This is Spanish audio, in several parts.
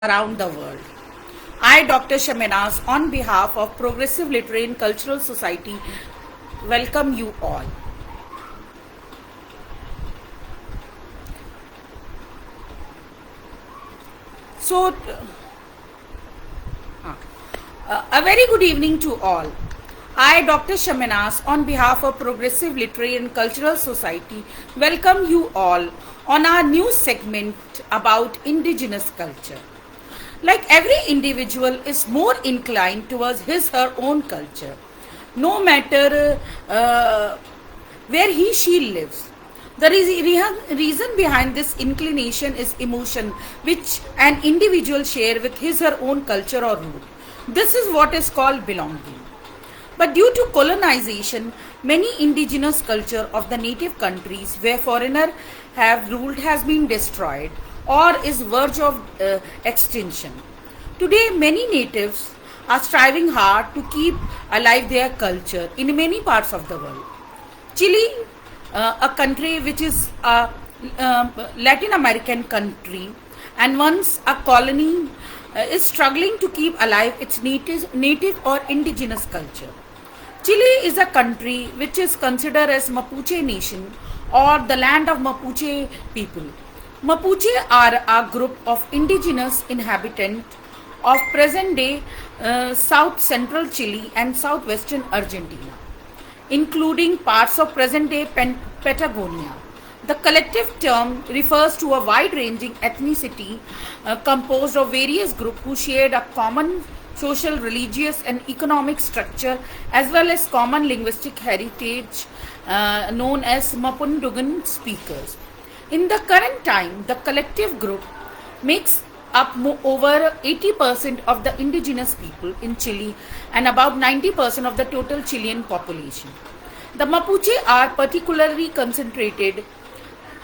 around the world. I, Dr. Shaminas, on behalf of Progressive Literary and Cultural Society, welcome you all. So, a very good evening to all. I, Dr. Shaminas, on behalf of Progressive Literary and Cultural Society, welcome you all on our new segment about indigenous culture. Like every individual is more inclined towards her own culture, no matter where she lives. The reason behind this inclination is emotion which an individual share with her own culture or root. This is what is called belonging. But due to colonization, many indigenous culture of the native countries where foreigner have ruled has been destroyed or is verge of extinction. Today, many natives are striving hard to keep alive their culture in many parts of the world. Chile, a country which is a Latin American country and once a colony, is struggling to keep alive its native or indigenous culture. Chile is a country which is considered as Mapuche nation or the land of Mapuche people. Mapuche are a group of indigenous inhabitants of present-day south central Chile and southwestern Argentina, including parts of present-day Patagonia. The collective term refers to a wide-ranging ethnicity composed of various groups who shared a common social, religious, and economic structure as well as common linguistic heritage known as Mapundugan speakers. In the current time, the collective group makes up over 80% of the indigenous people in Chile and about 90% of the total Chilean population. The Mapuche are particularly concentrated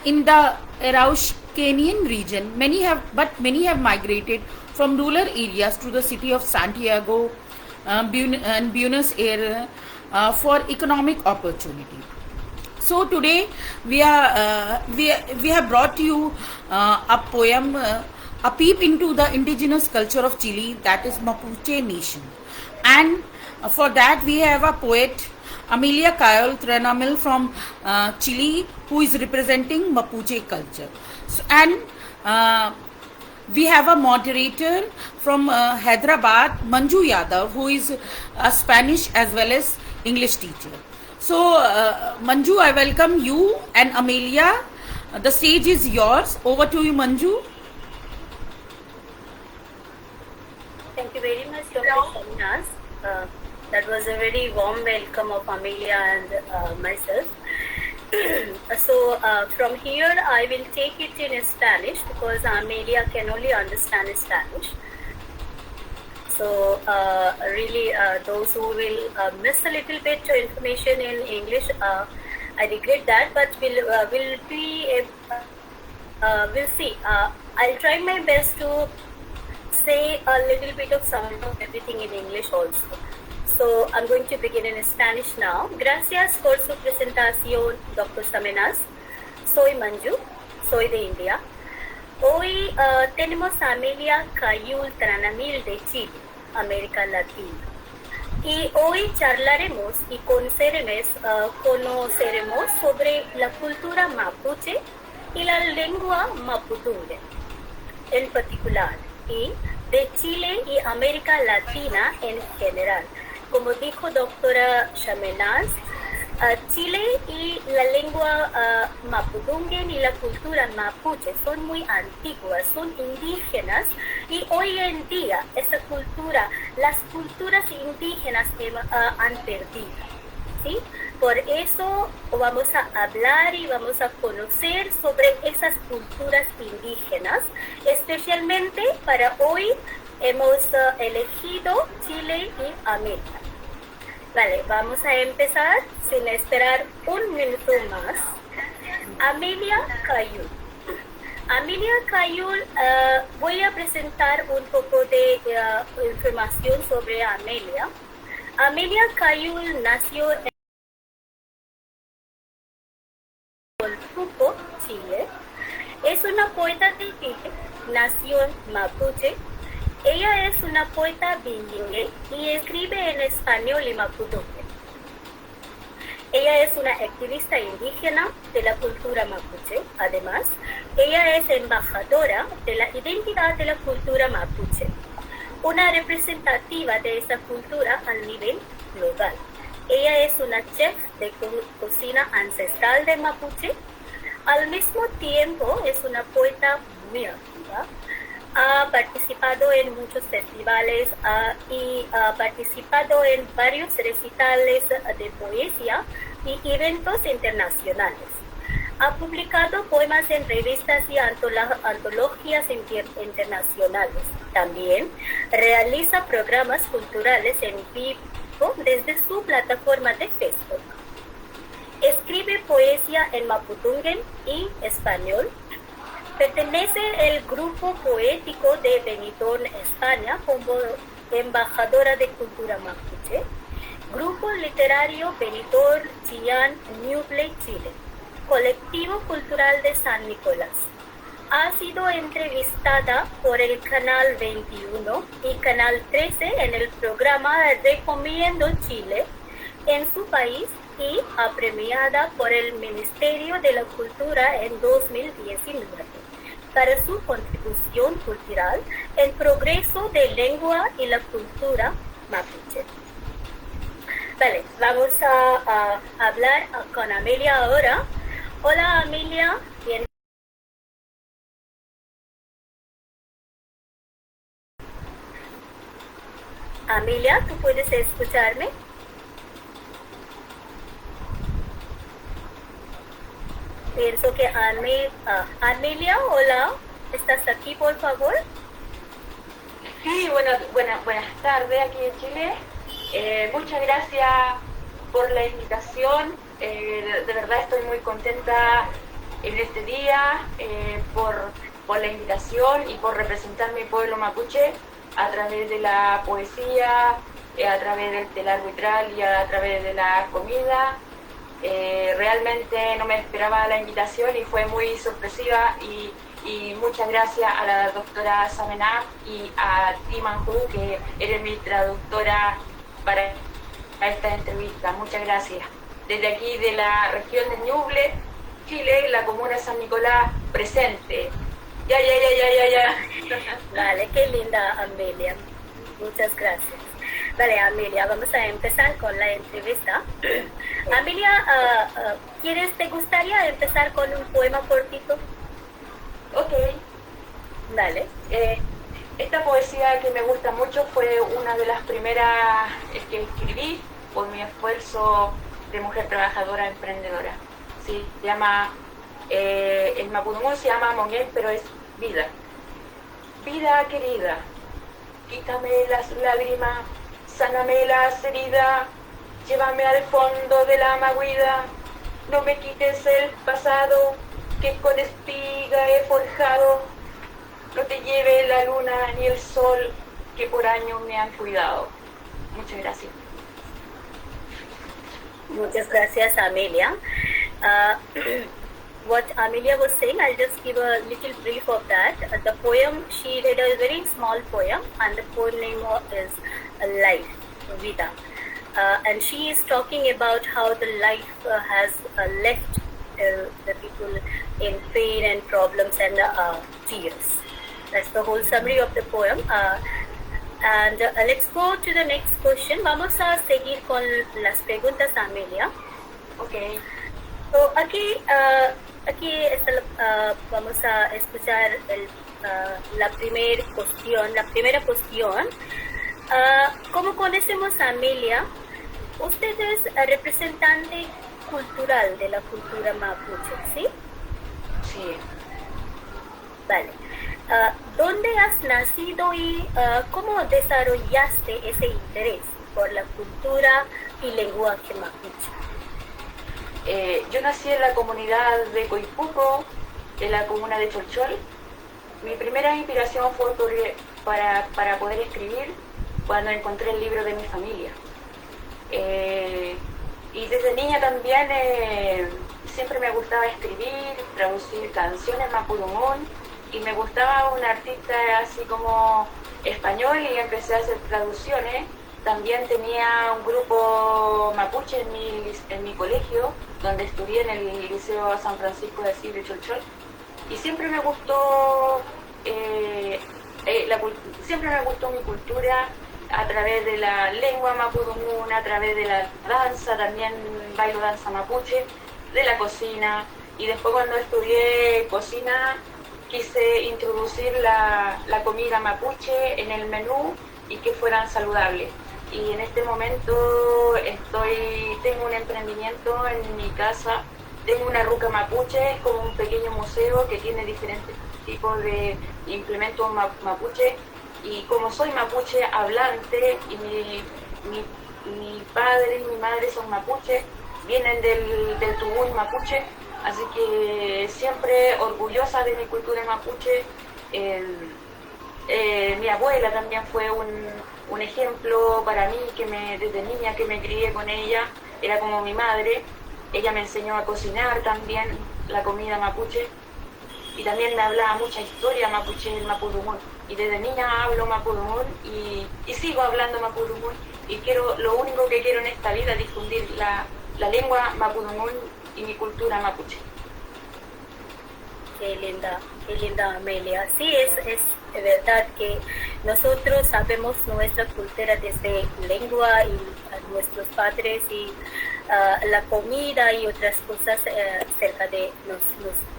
in the Araucanian region. Many have migrated from rural areas to the city of Santiago and Buenos Aires for economic opportunity. So today we have brought you a poem, a peep into the indigenous culture of Chile, that is Mapuche nation. And for that we have a poet, Amelia Cayol Trenamil from Chile, who is representing Mapuche culture. So, and we have a moderator from Hyderabad, Manju Yadav, who is a Spanish as well as English teacher. So, Manju, I welcome you and Amelia. The stage is yours. Over to you, Manju. Thank you very much, Dr. Shaminas. That was a very warm welcome of Amelia and myself. So from here I will take it in Spanish because Amelia can only understand Spanish. So really those who will miss a little bit information in English, I regret that, but we'll see. I'll try my best to say a little bit of some of everything in English also. So I'm going to begin in Spanish now. Gracias por su presentación, Dr. Shaminas. Soy Manju, soy de India. Hoy tenemos a Amelia Cayol Trenamil de Chile, América Latina. Y hoy charlaremos y conoceremos sobre la cultura mapuche y la lengua mapudungun en particular, y de Chile y América Latina en general. Como dijo doctora Shaminas, Chile y la lengua mapudungun y la cultura mapuche son muy antiguas, son indígenas, y hoy en día esta cultura, las culturas indígenas han perdido, ¿sí? Por eso vamos a hablar y vamos a conocer sobre esas culturas indígenas, especialmente para hoy. Hemos elegido Chile y América. Vale, vamos a empezar sin esperar un minuto más. Amelia Cayol. Amelia Cayol, voy a presentar un poco de información sobre Amelia. Amelia Cayol nació en Colpuco, Chile. Es una poeta de Chile nació en Mapuche. Ella es una poeta bilingüe y escribe en español y mapudungun. Ella es una activista indígena de la cultura mapuche. Además, ella es embajadora de la identidad de la cultura mapuche, una representativa de esa cultura a nivel global. Ella es una chef de cocina ancestral de Mapuche. Al mismo tiempo, es una poeta muy activa. Ha participado en muchos festivales y ha participado en varios recitales de poesía y eventos internacionales. Ha publicado poemas en revistas y antologías internacionales. También realiza programas culturales en vivo desde su plataforma de Facebook. Escribe poesía en mapudungun y español. Pertenece al grupo poético de Benidorm, España, como embajadora de cultura mapuche. Grupo literario Benidorm, Chillán, Ñuble, Chile. Colectivo cultural de San Nicolás. Ha sido entrevistada por el Canal 21 y Canal 13 en el programa Recomiendo Chile en su país y premiada por el Ministerio de la Cultura en 2019 para su contribución cultural en progreso de lengua y la cultura mapuche. Vale, vamos a hablar con Amelia ahora. Hola Amelia, bien. Amelia, ¿tú puedes escucharme? Pienso que Amelia, hola, ¿estás aquí por favor? Sí, buenas tardes aquí en Chile. Muchas gracias por la invitación. De verdad estoy muy contenta en este día por la invitación y por representar mi pueblo mapuche a través de la poesía, a través del telar arbitral y a través de la comida. Realmente no me esperaba la invitación y fue muy sorpresiva y muchas gracias a la doctora Samenaz y a Ti Manjú, que eres mi traductora para esta entrevista. Muchas gracias. Desde aquí de la región de Ñuble, Chile, la comuna San Nicolás, presente. Ya. Vale, qué linda Amelia. Muchas gracias. Vale, Amelia, vamos a empezar con la entrevista. Amelia, ¿te gustaría empezar con un poema cortito? Ok. Dale. Esta poesía que me gusta mucho fue una de las primeras que escribí por mi esfuerzo de mujer trabajadora emprendedora. Sí, se llama, el mapudungun se llama Monguén, pero es vida. Vida querida, quítame las lágrimas, sáname las heridas, llévame al fondo de la magüida, no me quites el pasado que con espiga he forjado, no te lleve la luna ni el sol que por años me han cuidado. Muchas gracias. Muchas gracias, Amelia. What Amelia was saying, I'll just give a little brief of that. The poem, she read a very small poem, and the poem name is Life, Vida. And she is talking about how the life has left the people in pain and problems and tears. That's the whole summary of the poem. And let's go to the next question. Vamos a seguir con las preguntas, Amelia. Okay. So aquí vamos a escuchar la primera cuestión. ¿Cómo conocemos a Amelia? Usted es representante cultural de la cultura mapuche, ¿sí? Sí. Vale. ¿Dónde has nacido y cómo desarrollaste ese interés por la cultura y lenguaje mapuche? Yo nací en la comunidad de Coipuco, de la comuna de Cholchol. Mi primera inspiración fue para poder escribir cuando encontré el libro de mi familia. Y desde niña también siempre me gustaba escribir, traducir canciones mapudungun y me gustaba un artista así como español y empecé a hacer traducciones. También tenía un grupo mapuche en mi colegio, donde estudié en el Liceo San Francisco de Asís de Cholchol, y siempre me gustó siempre me gustó mi cultura a través de la lengua mapudungún, a través de la danza, también bailo danza mapuche, de la cocina, y después cuando estudié cocina quise introducir la comida mapuche en el menú y que fueran saludables. Y en este momento tengo un emprendimiento en mi casa, tengo una ruca mapuche, es como un pequeño museo que tiene diferentes tipos de implementos mapuche, y como soy mapuche hablante y mi padre y mi madre son mapuche, vienen del Tubún mapuche, así que siempre orgullosa de mi cultura mapuche. Mi abuela también fue un ejemplo para mí, desde niña que me crié con ella, era como mi madre. Ella me enseñó a cocinar también la comida mapuche, y también me hablaba mucha historia mapuche en mapudungún, y desde niña hablo mapudungún y sigo hablando mapudungún, y lo único que quiero en esta vida es difundir la lengua mapudungún y mi cultura mapuche. Qué linda Amelia. Sí, es verdad que nosotros sabemos nuestra cultura desde lengua y a nuestros padres y la comida y otras cosas cerca de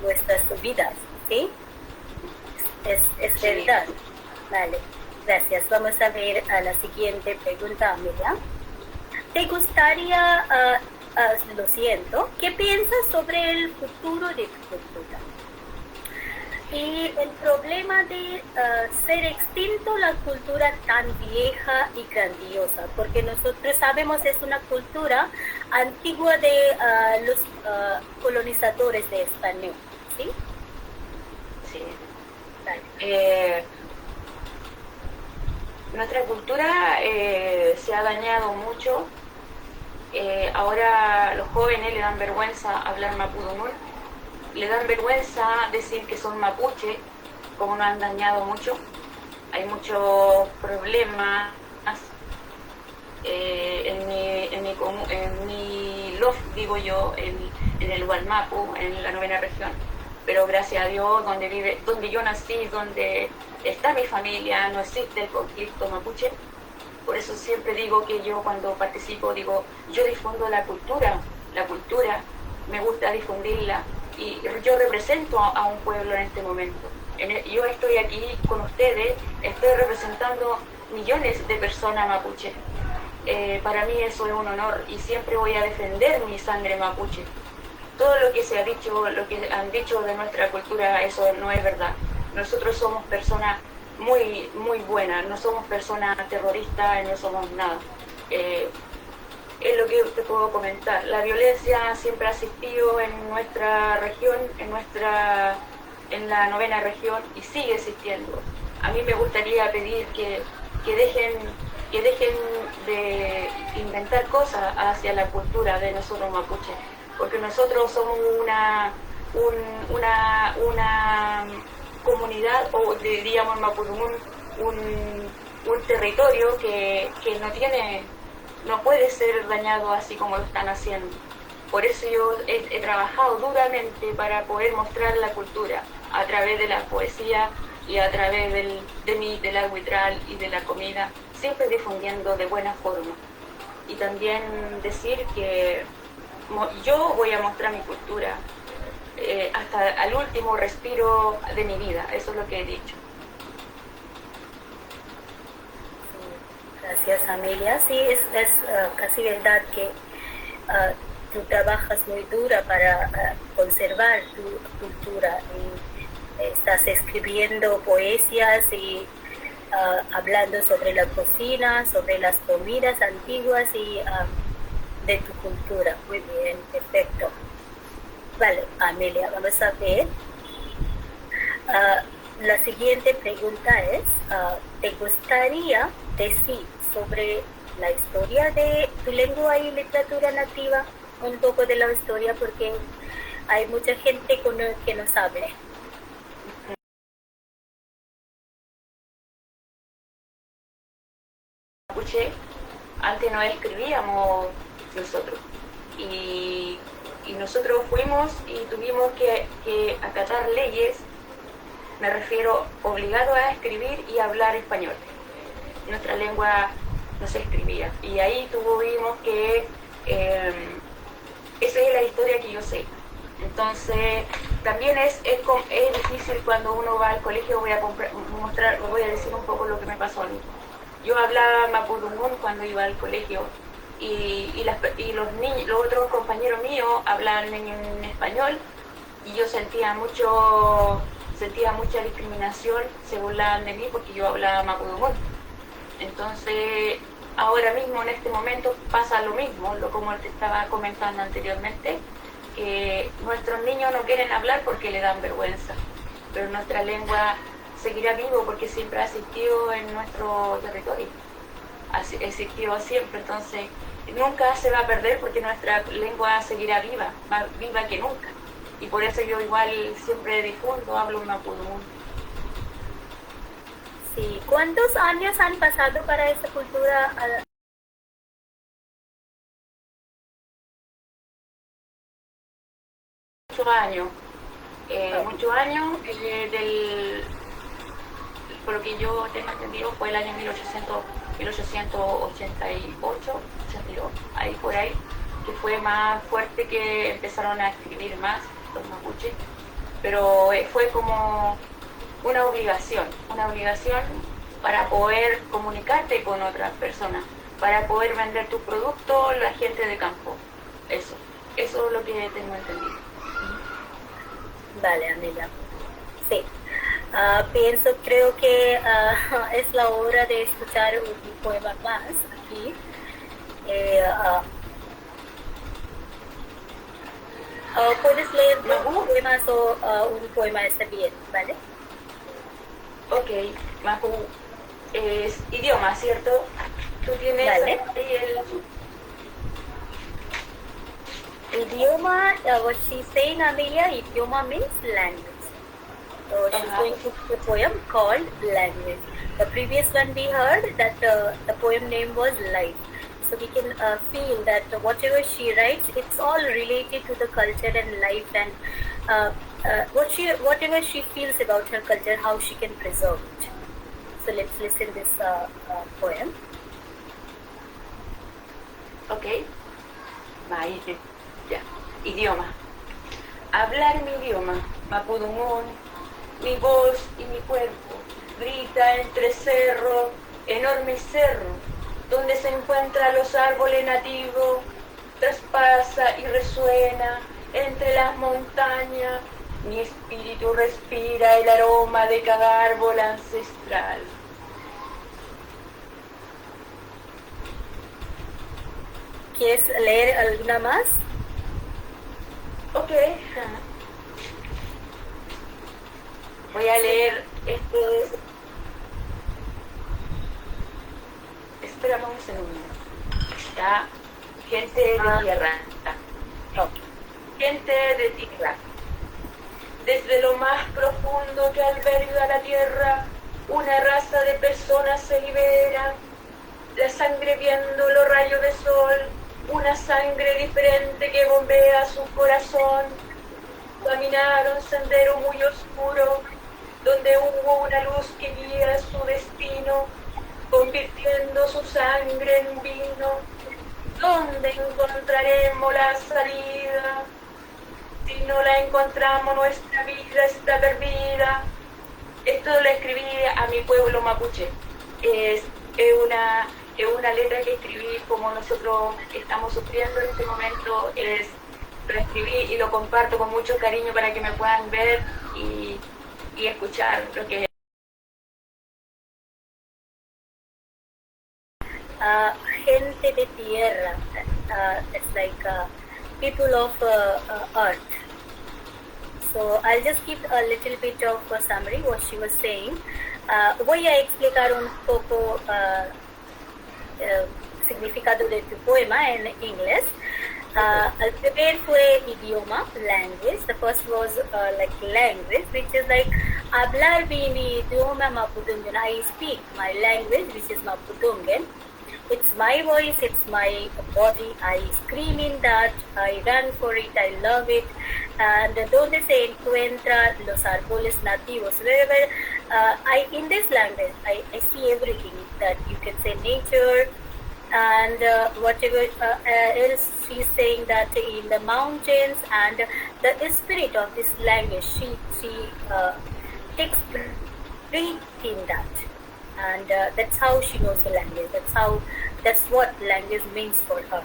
nuestras vidas, ¿sí? Es verdad. Vale, gracias. Vamos a ver a la siguiente pregunta, Amelia. ¿Te gustaría, lo siento, qué piensas sobre el futuro de tu cultura? Y el problema de ser extinto la cultura tan vieja y grandiosa, porque nosotros sabemos es una cultura antigua de los colonizadores de español, ¿sí? Sí. Vale. Nuestra cultura se ha dañado mucho. Ahora los jóvenes le dan vergüenza hablar mapudungún, le dan vergüenza decir que son mapuche, como nos han dañado mucho. Hay muchos problemas en mi loft, digo yo, en el Gualmapu, en la 9ª región. Pero gracias a Dios, donde yo nací, donde está mi familia, no existe el conflicto mapuche. Por eso siempre digo que yo cuando participo, digo, yo difundo la cultura, me gusta difundirla, y yo represento a un pueblo en este momento. Yo estoy aquí con ustedes, estoy representando millones de personas mapuche. Para mí eso es un honor, y siempre voy a defender mi sangre mapuche. Todo lo que se ha dicho, lo que han dicho de nuestra cultura, eso no es verdad. Nosotros somos personas muy, muy buenas, no somos personas terroristas, no somos nada. Es lo que te puedo comentar. La violencia siempre ha existido en nuestra región, en la 9ª región, y sigue existiendo. A mí me gustaría pedir que dejen de inventar cosas hacia la cultura de nosotros mapuche, porque nosotros somos una comunidad, o diríamos mapudungún, un territorio que no puede ser dañado así como lo están haciendo. Por eso yo he trabajado duramente para poder mostrar la cultura a través de la poesía y a través del agüitral y de la comida, siempre difundiendo de buena forma. Y también decir que yo voy a mostrar mi cultura hasta el último respiro de mi vida, eso es lo que he dicho. Gracias, Amelia. Sí, es casi verdad que tú trabajas muy dura para conservar tu cultura. Y estás escribiendo poesías y hablando sobre la cocina, sobre las comidas antiguas y de tu cultura. Muy bien, perfecto. Vale, Amelia, vamos a ver. La siguiente pregunta es, ¿te gustaría decir sobre la historia de tu lengua y literatura nativa? Un poco de la historia, porque hay mucha gente que no sabe. mapuche, antes no escribíamos nosotros. Y nosotros fuimos y tuvimos que acatar leyes, me refiero obligado a escribir y hablar español. Nuestra lengua no se escribía. Y ahí tuvimos que... esa es la historia que yo sé. Entonces, también es difícil cuando uno va al colegio. Voy a decir un poco lo que me pasó a mí. Yo hablaba mapudungún cuando iba al colegio y los otros compañeros míos hablaban en español y yo sentía mucha discriminación, se burlaban de mí porque yo hablaba mapudungún. Entonces, ahora mismo, en este momento, pasa lo mismo, como te estaba comentando anteriormente, que nuestros niños no quieren hablar porque le dan vergüenza, pero nuestra lengua seguirá vivo porque siempre ha existido en nuestro territorio, ha existido siempre, entonces nunca se va a perder porque nuestra lengua seguirá viva, más viva que nunca, y por eso yo igual siempre difundo, hablo mapudungún. Sí, ¿cuántos años han pasado para esa cultura? 8 años, por lo que yo tengo entendido, fue el año 1888, 82, ahí por ahí, que fue más fuerte, que empezaron a escribir más los mapuches, pero fue como una obligación para poder comunicarte con otras personas, para poder vender tus productos, la gente de campo. Eso es lo que tengo entendido. Vale, amiga. Sí. Creo que es la hora de escuchar un poema más aquí. Puedes leer dos poemas o un poema está bien, ¿vale? Ok, Mapu es idioma, ¿cierto? Tú tienes Vale. ahí Idioma, what she's saying, Amelia, idioma means language. So she's going to a poem called Language. The previous one we heard that the poem name was Life. So we can feel that whatever she writes, it's all related to the culture and life, and whatever she feels about her culture, how she can preserve it. So let's listen this poem. Ok, ahí, ya, idioma. Hablar mi idioma, mapudungún, mi voz y mi cuerpo, grita entre cerros, enormes cerros, donde se encuentran los árboles nativos, traspasa y resuena entre las montañas, mi espíritu respira el aroma de cada árbol ancestral. ¿Quieres leer alguna más? Ok. Voy a leer Espérame un segundo. Ya, gente de tierra. Gente de tierra. Desde lo más profundo que alberga la tierra, una raza de personas se libera. La sangre viendo los rayos de sol, una sangre diferente que bombea su corazón. Caminaron sendero muy oscuro, donde hubo una luz que guía su destino, convirtiendo su sangre en vino. ¿Dónde encontraremos la salida? Si no la encontramos, nuestra vida está perdida. Esto lo escribí a mi pueblo mapuche. Es una letra que escribí como nosotros estamos sufriendo en este momento. Lo escribí y lo comparto con mucho cariño para que me puedan ver y escuchar lo que es. Gente de tierra, it's like people of earth. So I'll just give a little bit of a summary what she was saying. Voy a explicar un poco significado de tu poema en inglés. El primer fue idioma, language. The first was like language, which is like hablar mi idioma Mapudungun. I speak my language, which is Mapudungun. It's my voice, it's my body. I scream in that, I run for it, I love it. And donde se encuentra los árboles nativos, wherever in this language, I see everything that you can say nature and whatever else she's saying that in the mountains and the spirit of this language, she takes breath in that. And that's how she knows the language. That's what language means for her.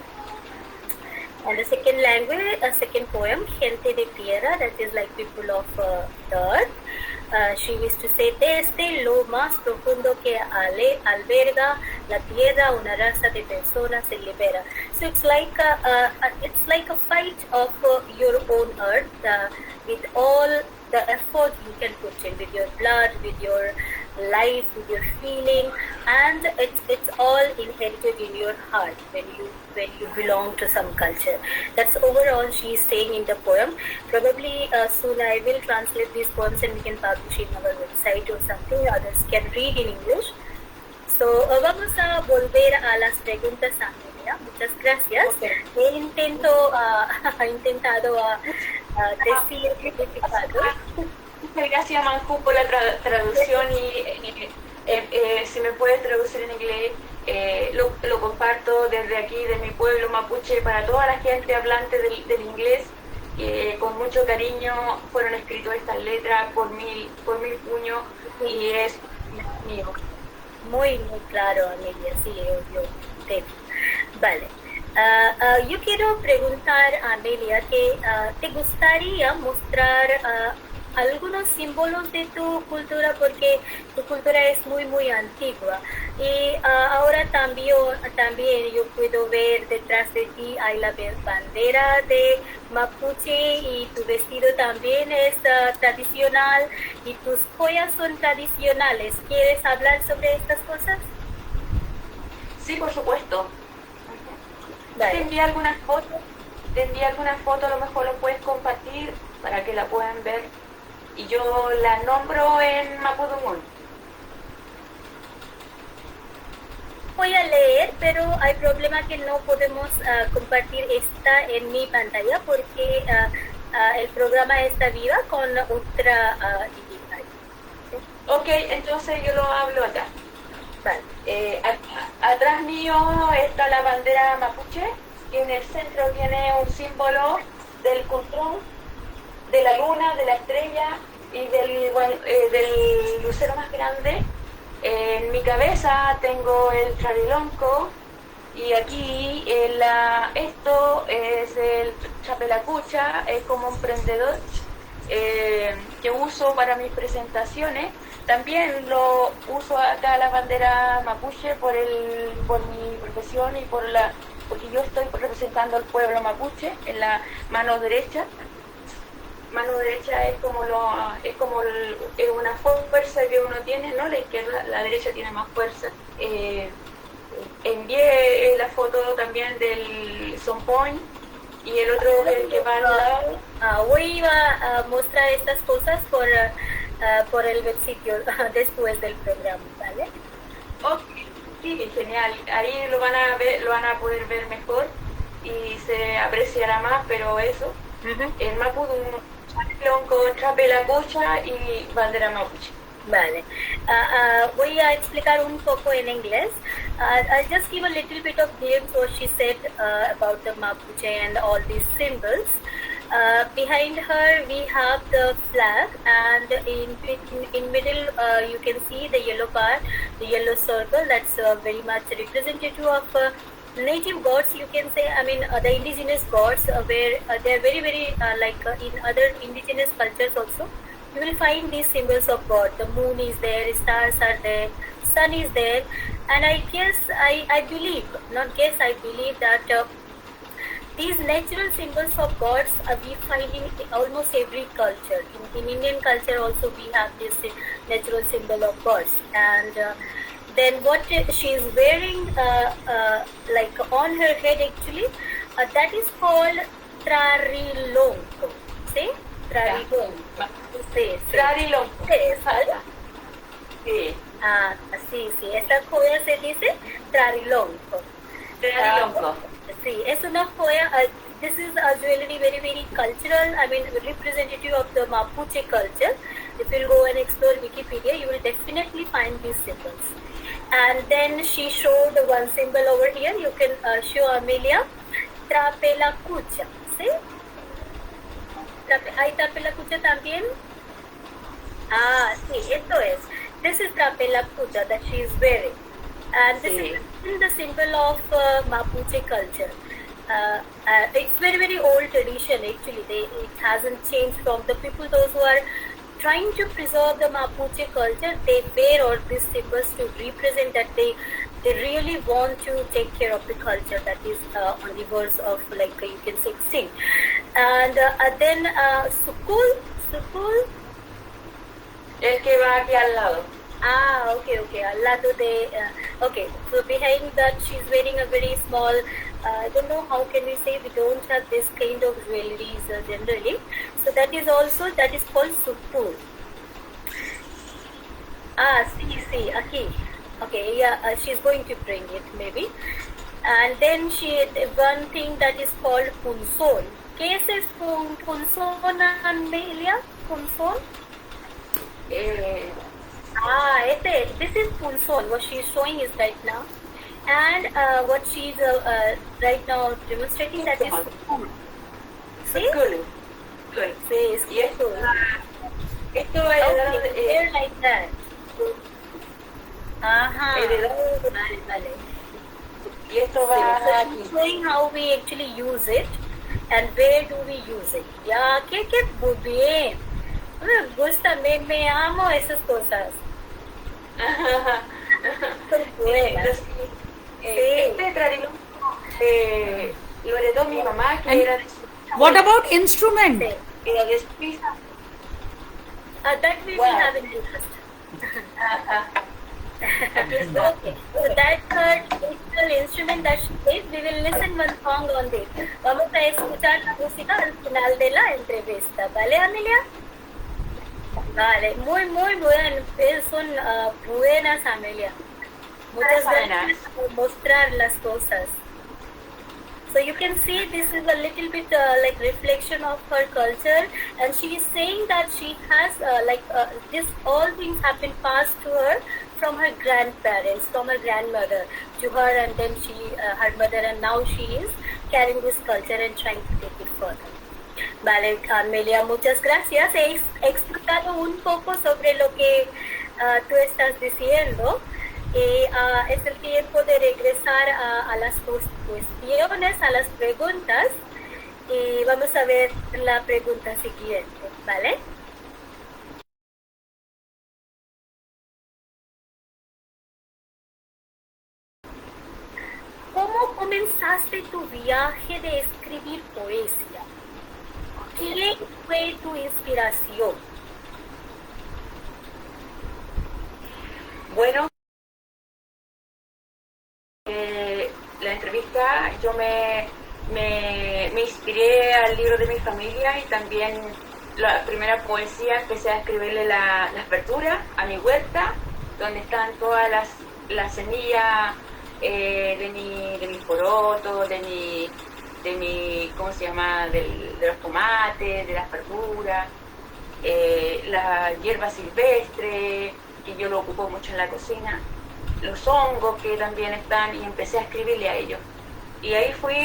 And the second language, second poem, Gente de Tierra, that is like people of the earth. She used to say, desde lo más profundo que alberga la tierra, una raza de personas se libera. So it's like a fight of your own earth with all the effort you can put in, with your blood, with your life, with your feeling, and it's all inherited in your heart when you belong to some culture. That's overall she is saying in the poem. Probably soon I will translate these poems and we can publish in our website or something. Others can read in English. So vamos a volver a las preguntas, Amelia. Muchas gracias. Okay. He intentado decir significado. Muchas gracias, Manju, por la traducción y si me puedes traducir en inglés, lo comparto desde aquí, de mi pueblo mapuche, para toda la gente hablante del inglés. Con mucho cariño fueron escritas estas letras por mi puño y es mío. Muy claro, Amelia, sí, yo entiendo. Vale. Yo quiero preguntar a Amelia que te gustaría mostrar algunos símbolos de tu cultura, porque tu cultura es muy antigua y ahora también yo puedo ver detrás de ti hay la bandera de Mapuche y tu vestido también es tradicional y tus joyas son tradicionales. ¿Quieres hablar sobre estas cosas? Sí, por supuesto. Vale. Te envié algunas fotos, a lo mejor lo puedes compartir para que la puedan ver. Y yo la nombro en Mapudungun. Voy a leer, pero hay problema que no podemos compartir esta en mi pantalla porque el programa está viva con otra digital. Ok, entonces yo lo hablo acá. Vale. Atrás mío está la bandera mapuche, y en el centro tiene un símbolo del cultrón, de la luna, de la estrella y del lucero más grande. En mi cabeza tengo el trarilonco y aquí esto es el chapelacucha, es como un prendedor que uso para mis presentaciones. También lo uso acá la bandera mapuche por mi profesión y porque yo estoy representando al pueblo mapuche en la mano derecha. Mano derecha es como una fuerza que uno tiene, ¿no? La izquierda, la derecha tiene más fuerza. Envié la foto también del Sompoñ y el otro es el que va al lado. Voy a mostrar estas cosas por el web sitio después del programa, ¿vale? Ok, sí, genial. Ahí lo van a poder ver mejor y se apreciará más, pero eso. El Mapudungun con chapelacucha y bandera mapuche. Vale. Voy a explicar un poco en inglés. I'll just give a little bit of glimpse what she said about the Mapuche and all these symbols. Behind her we have the flag, and in middle you can see the yellow part, the yellow circle. That's very much representative of native gods, you can say. I mean the indigenous gods, where they're very like in other indigenous cultures also. You will find these symbols of God. The moon is there, stars are there, sun is there, and I guess I believe, not guess, I believe that these natural symbols of gods we find in almost every culture. In Indian culture also we have this natural symbol of gods, and then what she is wearing like on her head actually, that is called trarilonco. See? Trarilonco. Sí. Trarilonco. Sí, ¿sabes? Sí. Sí, esta joya se dice Trarilonco. Trarilonco. Sí, es una joya. This is a jewelry very, very cultural, I mean, representative of the Mapuche culture. If you'll go and explore Wikipedia, you will definitely find these symbols. And then she showed one symbol over here. You can show Amelia. Trapelacucha. ¿Sí? ¿Hay Trapelacucha también? Ah, sí, esto es. This is Trapelacucha that she is wearing. And this Sí. is the symbol of Mapuche culture. It's very, very old tradition actually. It hasn't changed from the people, those who are trying to preserve the Mapuche culture. They wear all these symbols to represent that they really want to take care of the culture that is on the verge of, like, you can say, extinct. And then Sukul. El que va aquí al lado. Ah, okay. Al lado de, okay, so behind that she's wearing a very small, I don't know how can we say, we don't have this kind of jewelries generally. So that is called Supur. Ah, see, aquí. Okay, yeah, she's going to bring it maybe. And then one thing that is called Punson. ¿Qué es Punson, Amelia? Punson? This is Punson. What she is showing is right now. And what she's right now demonstrating, that is Sukul. ¿Sí? Cool. Cool. Sí, Y esto Sukul. esto va Okay, here like that. Ajá. Vale. y esto So va she's aquí. showing how we actually use it and where do we use it. Ya, qué muy bien. Me gusta, me amo esas cosas. Son buenas. Este trarilonco lo heredó mi mamá, que And era de what about instrument? Sí. era de Suiza. That we will Wow. have in interest. Aquí está. Okay, so that's her traditional instrument that she plays. We will listen one song on this. Vamos a escuchar la música al final de la entrevista, ¿vale, Amelia? Vale, muy bien. Son buenas, Amelia. Muchas gracias por mostrar las cosas. So you can see this is a little bit like reflection of her culture, and she is saying that she has this all things have been passed to her from her grandparents, from her grandmother to her, and then her mother, and now she is carrying this culture and trying to take it further. Vale, Amelia, muchas gracias. He explicado un poco sobre lo que tú estás diciendo. Y es el tiempo de regresar a las cuestiones, a las preguntas. Y vamos a ver la pregunta siguiente, ¿vale? ¿Cómo comenzaste tu viaje de escribir poesía? ¿Quién fue tu inspiración? Bueno, la entrevista yo me inspiré al libro de mi familia y también la primera poesía empecé a escribirle la apertura a mi huerta, donde están todas las semillas de mis porotos, de mi ¿cómo se llama? De los tomates, de las verduras, la hierba silvestre, que yo lo ocupo mucho en la cocina, los hongos que también están, y empecé a escribirle a ellos. Y ahí fui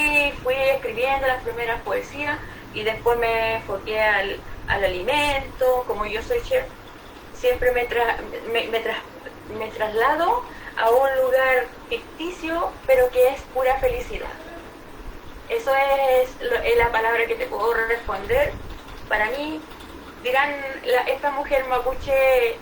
escribiendo las primeras poesías y después me enfoqué al alimento. Como yo soy chef, siempre me traslado a un lugar ficticio, pero que es pura felicidad. Eso es la palabra que te puedo responder. Para mí, dirán, esta mujer mapuche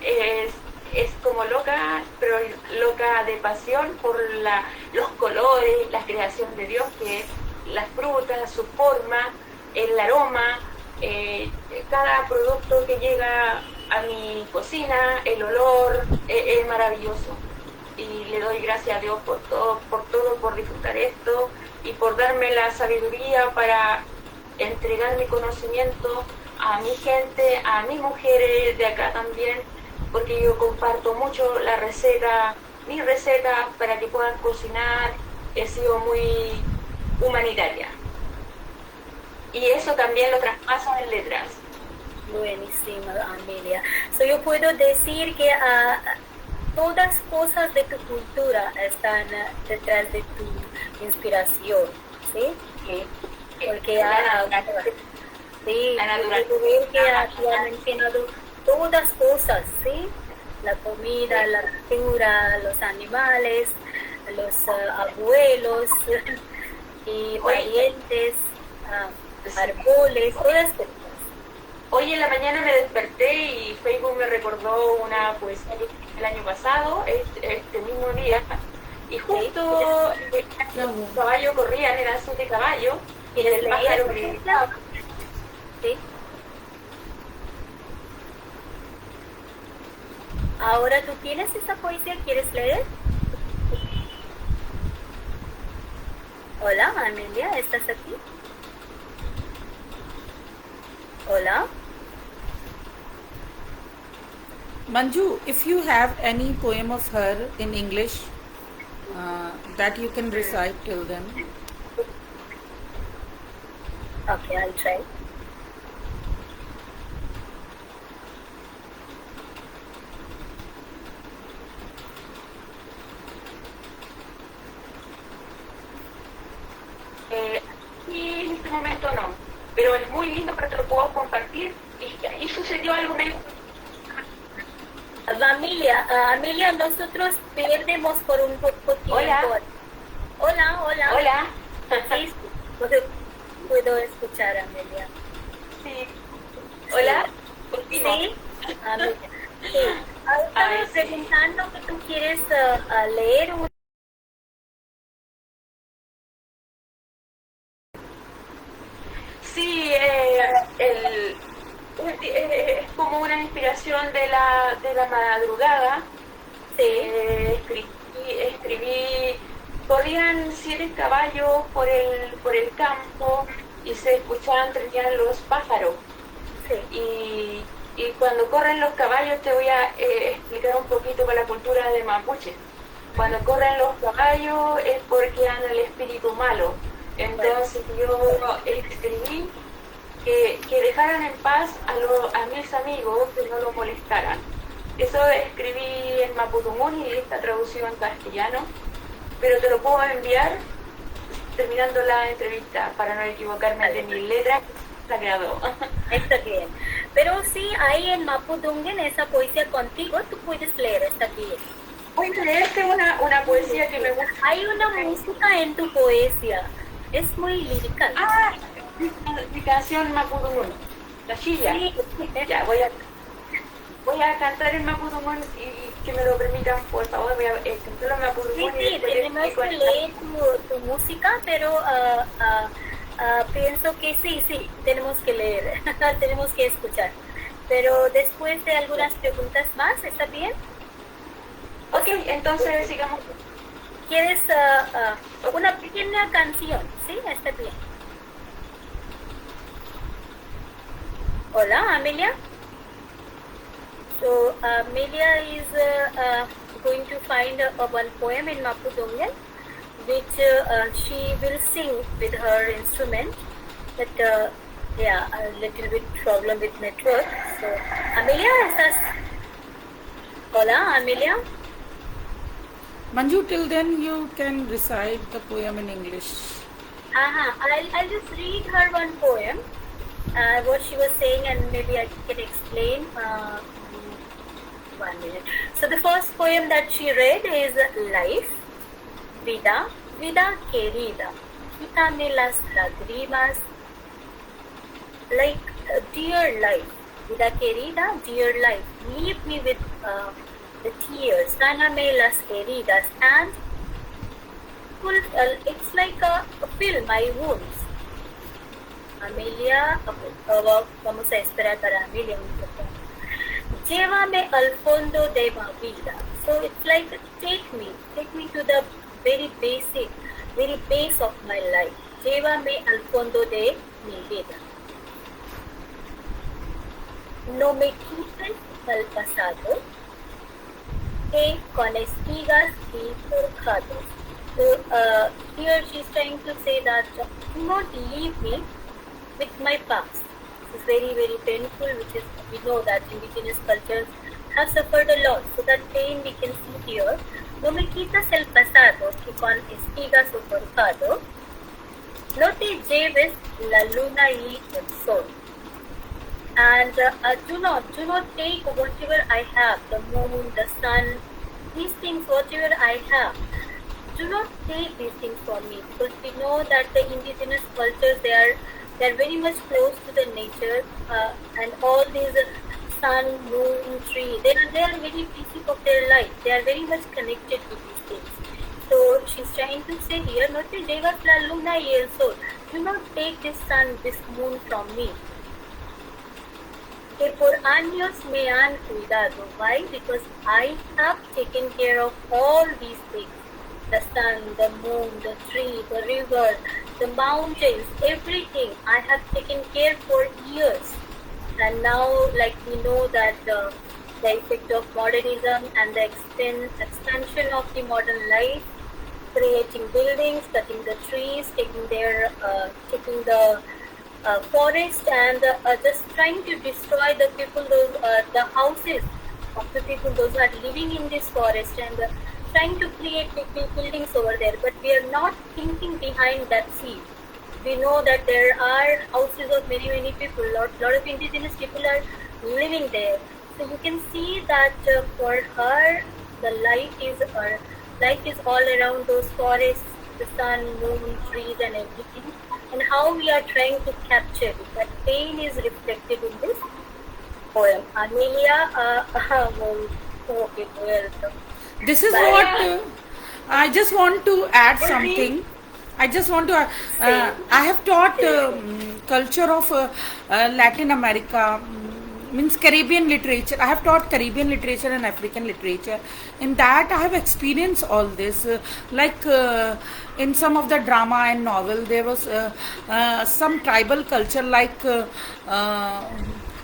es como loca, pero loca de pasión por los colores, la creación de Dios, que es las frutas, su forma, el aroma, cada producto que llega a mi cocina, el olor, es maravilloso. Y le doy gracias a Dios por todo, por disfrutar esto y por darme la sabiduría para entregar mi conocimiento a mi gente, a mis mujeres de acá también, porque yo comparto mucho la receta mis recetas para que puedan cocinar. He sido muy humanitaria. Y eso también lo traspaso en letras. Buenísimo, Amelia. So, yo puedo decir que todas cosas de tu cultura están detrás de tu inspiración, ¿sí? Sí. Porque sí, la naturaleza. puedo ver que aquí han mencionado todas cosas, ¿sí? La comida, la cultura, los animales, los abuelos y parientes, árboles, todas cosas. Hoy en la mañana me desperté y Facebook me recordó una poesía que escribí el año pasado, este mismo día, y justo los caballos corrían, eran 7 caballos, y el pájaro gritaba. ¿Sí? Ahora tú tienes esa poesía, ¿quieres leer? Hola, Amelia, ¿estás aquí? Hola. Manju, if you have any poem of her in English that you can recite till then. Okay, I'll try. Y en este momento no, pero es muy lindo porque te lo puedo compartir. Y ahí sucedió algo medio. Amelia, nosotros perdemos por un poco tiempo. Hola. Sí, puedo escuchar, Amelia. Sí. Hola. Sí, Amelia. Sí. Estaba preguntando que tú quieres leer un... Sí, es como una inspiración de la madrugada. Escribí, corrían 7 caballos por el campo y se escuchaban, trenían los pájaros. Sí. Y cuando corren los caballos, te voy a explicar un poquito para la cultura de Mapuche. Cuando corren los caballos es porque anda el espíritu malo. Entonces yo escribí que dejaran en paz a mis amigos, que no lo molestaran. Eso escribí en Mapudungun y está traducido en castellano, pero te lo puedo enviar terminando la entrevista para no equivocarme de mi letra. La quedó. Está bien. Pero sí, ahí en Mapudungun, esa poesía contigo, tú puedes leer, está bien. Voy a leerte una poesía que me gusta. Hay una música en tu poesía. Es muy lírica. Mi canción Mapudungun, la chilla. Sí. Ya, voy a cantar en Mapudungun y que me lo permitan, por favor. Voy a cantar en Mapudungun. Sí, tenemos que leer tu música, pero pienso que sí, tenemos que leer, tenemos que escuchar. Pero después de algunas preguntas más, ¿está bien? Ok, entonces sigamos. ¿Quieres una pequeña canción? Sí, está bien. Hola, Amelia. So, Amelia is going to find one poem in Mapudungun, which she will sing with her instrument. But a little bit problem with network. So, Amelia, ¿estás? Hola, Amelia. Manju, till then you can recite the poem in English. I'll just read her one poem, what she was saying, and maybe I can explain. 1 minute. So the first poem that she read is Life, Vida, Vida querida, quítame las lágrimas, like dear life, Vida querida, dear life, leave me with the tears, sáname las heridas, and it's like fill my wounds. Amelia, vamos a esperar para Amelia un poco. Llévame al fondo de mi vida. So it's like take me to the very basic, very base of my life. Llévame al fondo de mi vida. No me quites al pasado. que con espigas y forjados. So here she's trying to say that do not leave me with my past. This is very, very painful, which is, we know that indigenous cultures have suffered a lot. So that pain we can see here. No me quitas el pasado, que con espigas o forjado, no te lleves la luna y el sol. And do not take whatever I have, the moon, the sun, these things, whatever I have. Do not take these things from me, because we know that the indigenous cultures, they are very much close to the nature, and all these sun, moon, tree, they are very basic of their life. They are very much connected to these things. So she's trying to say here, no te llevas la luna y el sol. Do not take this sun, this moon from me. Que por años me han cuidado. Why? Because I have taken care of all these things. The sun, the moon, the tree, the river, the mountains, everything I have taken care for years. And now, like we know that the effect of modernism and the expansion of the modern life, creating buildings, cutting the trees, taking the forest, and just trying to destroy the people, the houses of the people, those who are living in this forest, and trying to create big buildings over there. But we are not thinking behind that scene. We know that there are houses of many people. Lot of indigenous people are living there. So you can see that for her, the life is all around those forests, the sun, moon, trees, and everything. And how we are trying to capture it. That pain is reflected in this poem. Amelia, okay, welcome. This is what I just want to add something. I just want to. I have taught culture of Latin America, means Caribbean literature. I have taught Caribbean literature and African literature. In that, I have experienced all this. In some of the drama and novel, there was some tribal culture like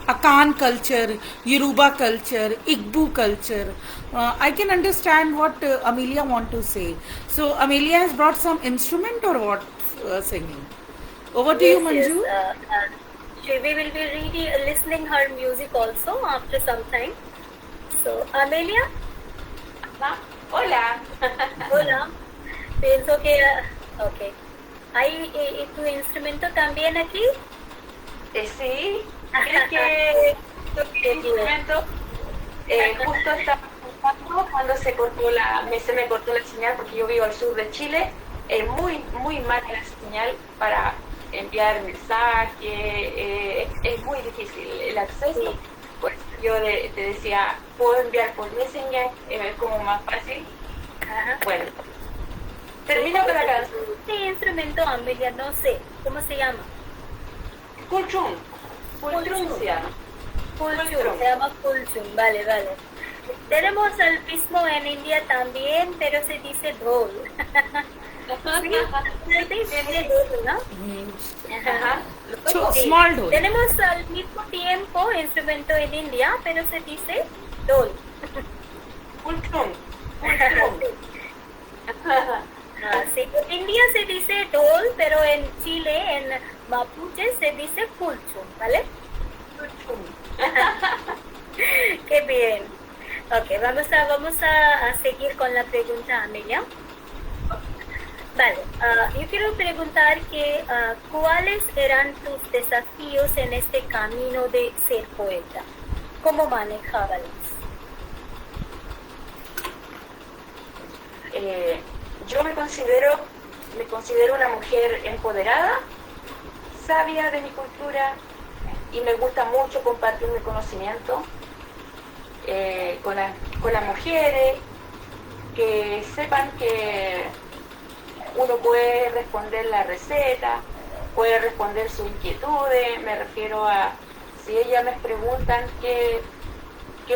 Akan culture, Yoruba culture, Igbo culture. I can understand what Amelia want to say. So Amelia has brought some instrument or what singing. Over to you, Manju. We will be listening her music also after some time. So Amelia. Hola. Hola. Pienso que, okay. ¿Hay tu instrumento también aquí? Sí. Creo que el instrumento justo estaba pensando cuando se me cortó la señal, porque yo vivo al sur de Chile. Es muy mala la señal para enviar mensajes, es muy difícil el acceso. Sí. Pues yo te decía, puedo enviar por Messenger, es como más fácil. Ajá. Bueno, termino con la canción. ¿Qué instrumento, Amelia? No sé, ¿cómo se llama? Kulchum. Kulchum se llama. Kulchum, se llama Kulchum, vale. Tenemos el mismo en India también, pero se dice dhol. Se dice dhol, ¿no? Ajá. Small dhol. Tenemos al mismo tiempo instrumento en India, pero se dice dhol. Kulchum. Sí. En India se dice dhol, pero en Chile, en Mapuche, se dice Kulchum, ¿vale? Kulchum. Qué bien. Ok, vamos a seguir con la pregunta, Amelia. Vale, yo quiero preguntar que ¿cuáles eran tus desafíos en este camino de ser poeta? ¿Cómo manejabas? Yo me considero una mujer empoderada, sabia de mi cultura, y me gusta mucho compartir mi conocimiento con las mujeres, que sepan que uno puede responder la receta, puede responder sus inquietudes. Me refiero a si ellas me preguntan qué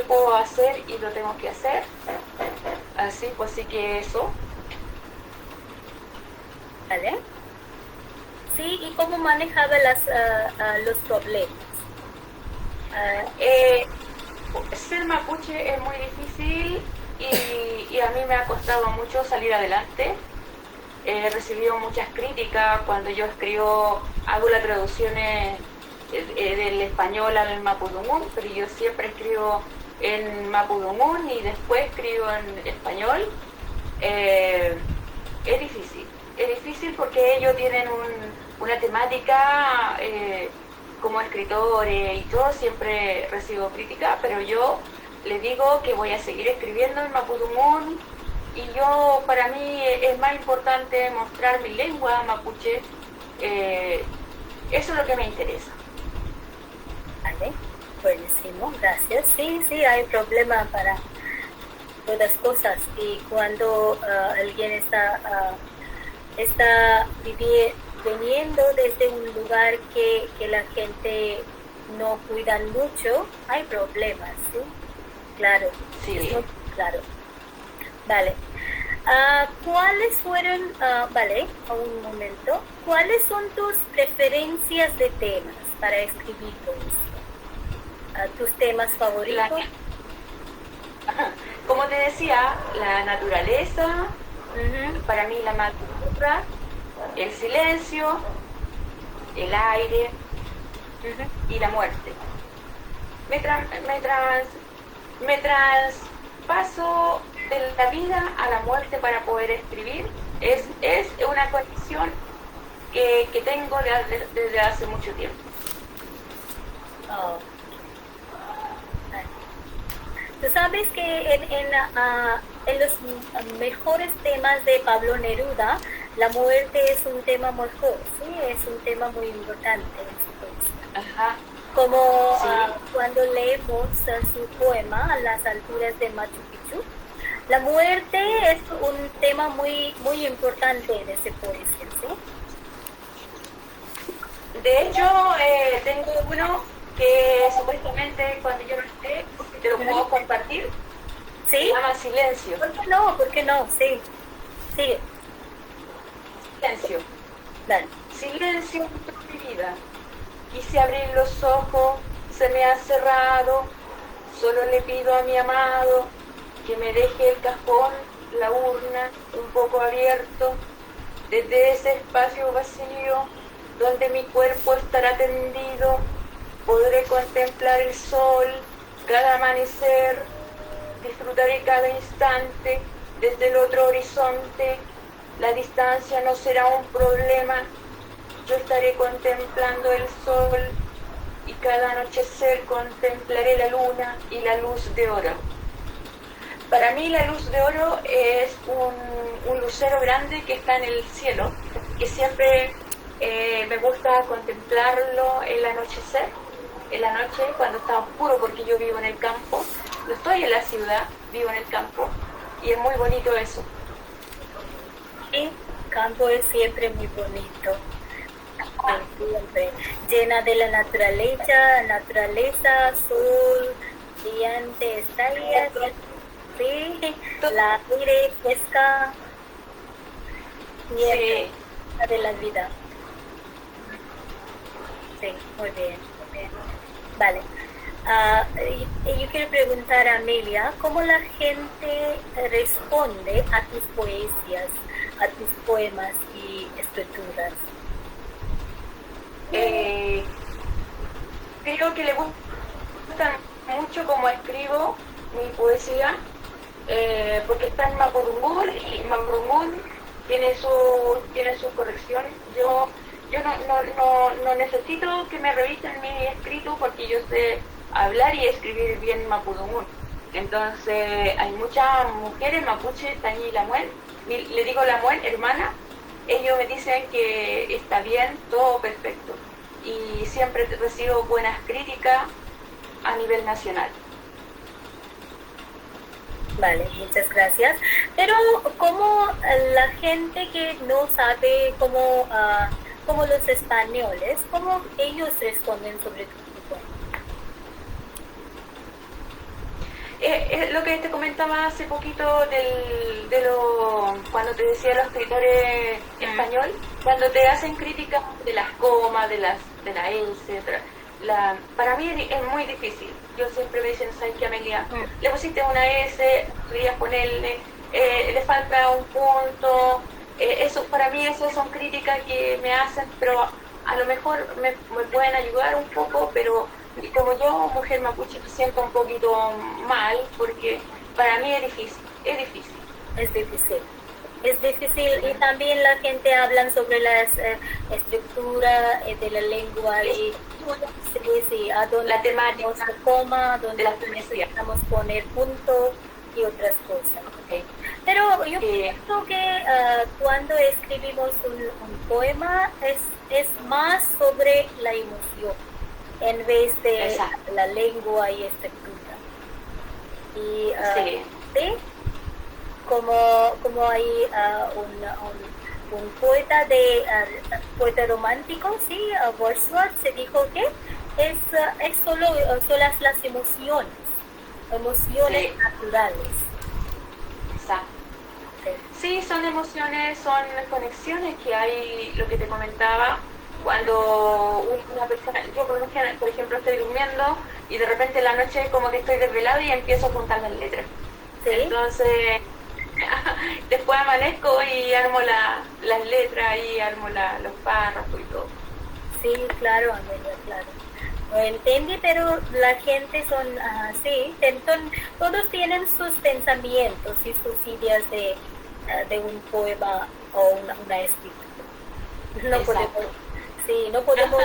puedo hacer y lo tengo que hacer. Así pues sí que eso. ¿Vale? Sí, ¿y cómo manejaba los problemas? Ser mapuche es muy difícil y a mí me ha costado mucho salir adelante. He recibido muchas críticas cuando yo escribo, hago las traducciones del español al mapudungún, pero yo siempre escribo en mapudungún y después escribo en español. Es difícil porque ellos tienen una temática como escritores y todo, siempre recibo crítica, pero yo les digo que voy a seguir escribiendo en mapudungún y yo, para mí es más importante mostrar mi lengua mapuche, eso es lo que me interesa. Vale, buenísimo, gracias. Sí, sí, hay problema para todas cosas y cuando alguien está viniendo desde un lugar que la gente no cuidan mucho, hay problemas, ¿sí? Claro, Sí. es muy claro. Vale. ¿Cuáles fueron, vale, un momento, cuáles son tus preferencias de temas para escribir poesía? ¿Tus temas favoritos? Como te decía, la naturaleza, para mí la madrugada, el silencio, el aire y la muerte. Me traspaso de la vida a la muerte para poder escribir. Es una conexión que tengo desde hace mucho tiempo. Oh. Tú sabes que en los mejores temas de Pablo Neruda, la muerte es un tema mejor, ¿sí? Es un tema muy importante en su poesía. Ajá. Como Sí. cuando leemos su poema A las alturas de Machu Picchu, la muerte es un tema muy, muy importante de esa poesía, ¿sí? De hecho, tengo uno que supuestamente cuando yo lo esté, te lo puedo compartir, se ¿Sí? llama Silencio. ¿Por qué no? ¿Por qué no? Sí. Sigue. Silencio. Dale. Silencio en mi vida. Quise abrir los ojos, se me ha cerrado. Solo le pido a mi amado que me deje el cajón, la urna, un poco abierto. Desde ese espacio vacío, donde mi cuerpo estará tendido, podré contemplar el sol, cada amanecer, disfrutaré cada instante desde el otro horizonte. La distancia no será un problema, yo estaré contemplando el sol y cada anochecer contemplaré la luna y la luz de oro. Para mí la luz de oro es un lucero grande que está en el cielo, que siempre me gusta contemplarlo el anochecer, en la noche cuando está oscuro, porque yo vivo en el campo, no estoy en la ciudad, vivo en el campo y es muy bonito eso. Sí, campo es siempre muy bonito. Siempre llena de la naturaleza, sol, brillante, estrellas, sí, la aire fresca, Sí. de la vida. Sí, muy bien, muy bien. Vale. Y yo quiero preguntar a Amelia, ¿cómo la gente responde a tus poesías, a tus poemas y escrituras? Creo que le gusta mucho cómo escribo mi poesía, porque está en mapudungún y mapudungún tiene su corrección. Yo no necesito que me revisen mi escrito porque yo sé hablar y escribir bien mapudungún. Entonces hay muchas mujeres mapuches, Tañi Lamuel, le digo Lamuel, hermana, ellos me dicen que está bien, todo perfecto. Y siempre recibo buenas críticas a nivel nacional. Vale, muchas gracias. Pero como la gente que no sabe como los españoles, ¿cómo ellos responden sobre tu poema? Lo que te comentaba hace poquito cuando te decía los escritores español, cuando te hacen críticas de las comas, de la S, para mí es muy difícil. Yo siempre me dicen, ¿sabes qué, Amelia? Le pusiste una S, podrías ponerle, le falta un punto. Eso, para mí eso son críticas que me hacen, pero a lo mejor me pueden ayudar un poco, pero como yo, mujer mapuche, me siento un poquito mal, porque para mí es difícil, es difícil. Es difícil. Es difícil y también la gente habla sobre la estructura de la lengua y sí, a dónde La temática, ponemos la coma, de dónde la poesía. necesitamos poner punto y otras cosas. Okay. Pero yo pienso que cuando escribimos un poema es más sobre la emoción en vez de Exacto. la lengua y estructura. Y Sí. ¿sí? Como hay un poeta poeta romántico, sí, Wordsworth se dijo que es solo las emociones Sí. naturales. Exacto. Sí. Sí, son emociones, son conexiones que hay, lo que te comentaba, cuando una persona, yo por ejemplo estoy durmiendo y de repente en la noche como que estoy desvelada y empiezo a juntar las letras. Sí. Entonces, después amanezco y armo las letras y armo los párrafos y todo. Sí, claro, Amelia, claro. No entendí, pero la gente son así. Todos tienen sus pensamientos y sus ideas de un poema o una escritura. No Exacto. no podemos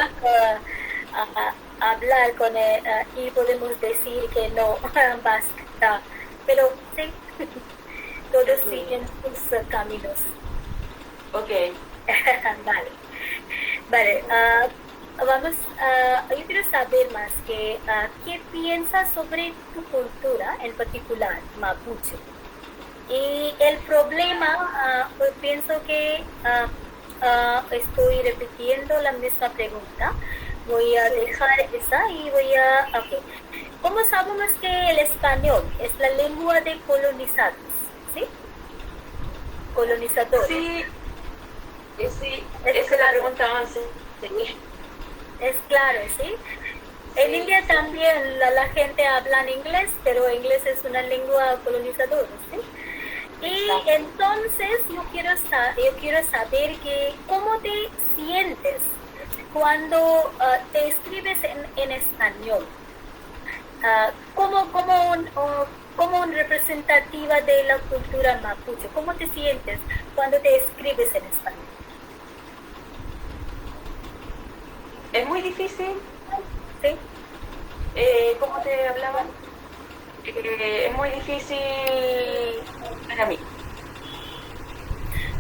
hablar con él y podemos decir que no basta. Pero sí, todos siguen sus caminos. Ok. Vale, yo quiero saber más que qué piensas sobre tu cultura, en particular, mapuche. Y el problema, pues pienso que estoy repitiendo la misma pregunta. Voy a dejar esa y okay. ¿Cómo sabemos que el español es la lengua de colonizados? ¿Sí? Colonizadores. Sí, sí, esa es la pregunta 11. Sí. Es claro, ¿sí? En India también la gente habla en inglés, pero inglés es una lengua colonizadora, ¿sí? Y entonces yo quiero saber que cómo te sientes cuando te escribes en español. Como un representativa de la cultura mapuche, ¿cómo te sientes cuando te escribes en español? Es muy difícil, ¿Sí? como te hablaba, es muy difícil para mí.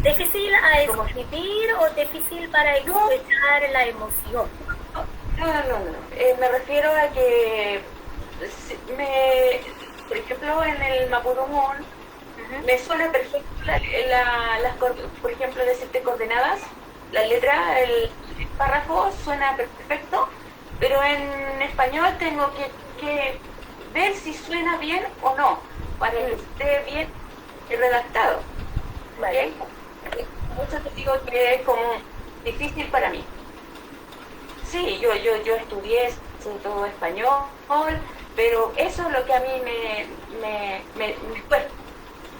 ¿Difícil a escribir o difícil para expresar la emoción? No. Me refiero a que, por ejemplo, en el Mapudungun, me suena perfecto por ejemplo, decirte coordenadas, la letra, el párrafo suena perfecto, pero en español tengo que ver si suena bien o no, para que esté bien redactado. Vale. ¿Okay? Mucho te digo que es como difícil para mí. Sí, yo estudié todo español, pero eso es lo que a mí me cuesta,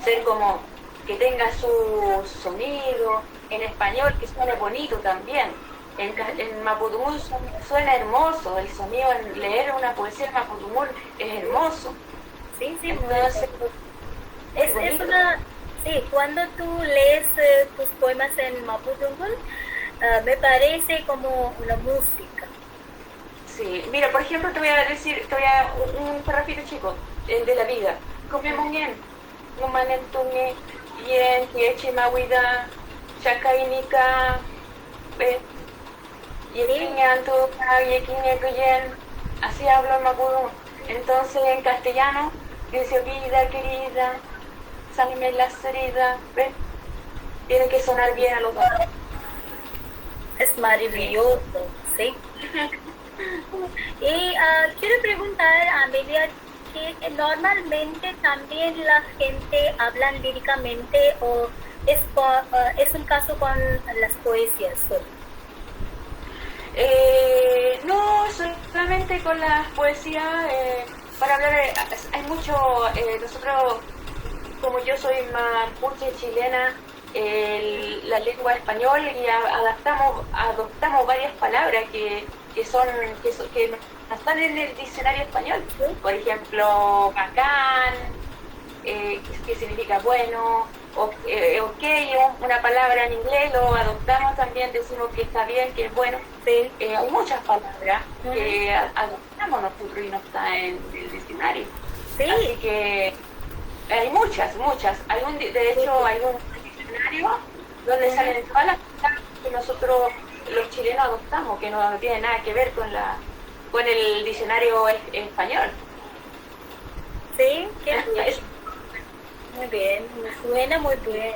ser como que tenga su sonido en español, que suene bonito también. En Mapudungun suena hermoso, el sonido en leer una poesía en Mapudungun es hermoso. Sí, Entonces, sí, cuando tú lees tus poemas en Mapudungun, me parece como una música. Sí, mira, por ejemplo, te voy a decir, un parrafito chico, el de la vida. Comemos bien, numanentunge, yen, yechimahuida, chacainica, yequiñantuca, yequiñecoyen, así hablo en Mapudungun. Entonces, en castellano, dice vida querida, sánime las heridas, ¿ves? Tiene que sonar bien a los dos. Es maravilloso, ¿sí? Y quiero preguntar a Amelia que normalmente también la gente habla líricamente o es un caso con las poesías solo. No, solamente con las poesías, para hablar, hay mucho, nosotros, como yo soy mapuche chilena, la lengua español y adoptamos varias palabras que no están en el diccionario español. Por ejemplo, bacán, que significa bueno, ok, una palabra en inglés lo adoptamos también, decimos que está bien, que es bueno. Sí. Hay muchas palabras que adoptamos nosotros y no está en el diccionario. Sí. Así que hay muchas. De hecho, hay un diccionario donde salen todas las palabras que nosotros los chilenos adoptamos, que no tiene nada que ver con el diccionario español. Sí, qué bien. Muy bien, suena muy bien.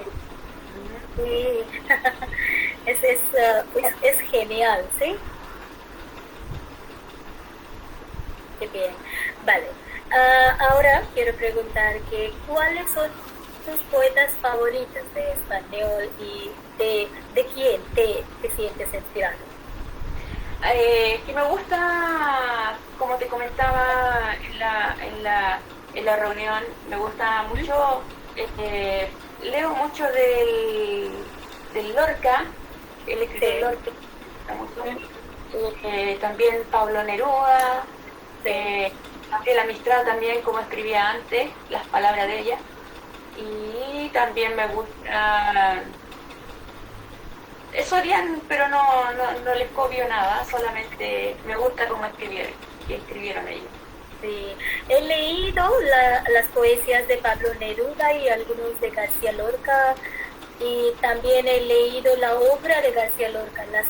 Sí. Es genial, ¿sí? Qué bien. Vale. Ahora quiero preguntar que ¿cuáles son tus poetas favoritos de español y de quién te sientes inspirado? Que me gusta, como te comentaba en la reunión, me gusta mucho, leo mucho del Lorca, el escritor Sí. Lorca, me gusta mucho. También Pablo Neruda, Gabriela Mistral también, como escribía antes, las palabras de ella. Y también me gusta Sorian, pero no les copio nada, solamente me gusta cómo escribieron ellos. Sí, he leído las poesías de Pablo Neruda y algunos de García Lorca, y también he leído la obra de García Lorca, La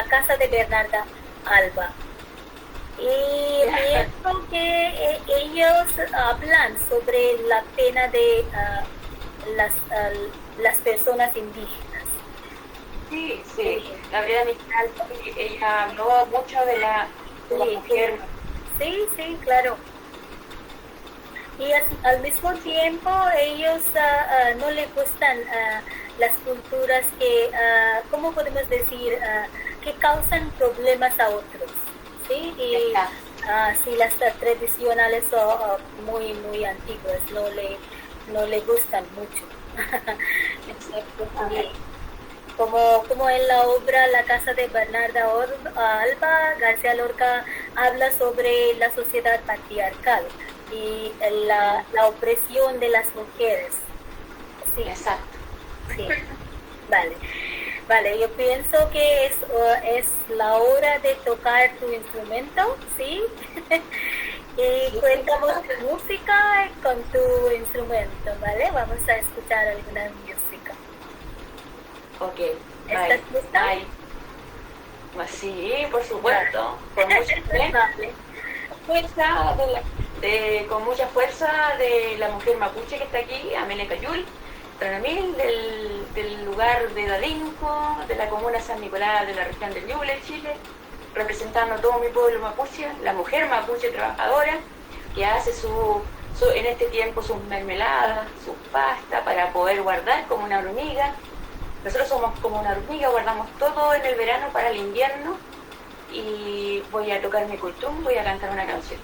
casa de Bernarda Alba. Y pienso que ellos hablan sobre la pena de las personas indígenas. Sí. Gabriela Mistral, ella habló mucho de la mujer. Sí, claro. Y al mismo tiempo ellos no les gustan las culturas que, ¿cómo podemos decir? Que causan problemas a otros, ¿sí? Y sí, las tradicionales son muy, muy antiguas, no le gustan mucho. Sí. Como en la obra La casa de Bernarda Alba, García Lorca habla sobre la sociedad patriarcal y la opresión de las mujeres. Sí. Exacto. Sí. Vale, yo pienso que es la hora de tocar tu instrumento, ¿sí? Y cuéntanos tu música con tu instrumento, ¿vale? Vamos a escuchar alguna música. Ok. ¿Estás lista? Pues sí, por supuesto. Con mucha fuerza de la mujer mapuche que está aquí, Amelia Cayul, Tranamil, del lugar de Dadinco, de la comuna San Nicolás de la región del Ñuble, Chile, representando a todo mi pueblo mapuche, la mujer mapuche trabajadora que hace en este tiempo sus mermeladas, sus pastas para poder guardar como una hormiga. Nosotros somos como una hormiga, guardamos todo en el verano para el invierno. Y voy a tocar mi cultum, voy a cantar una canción.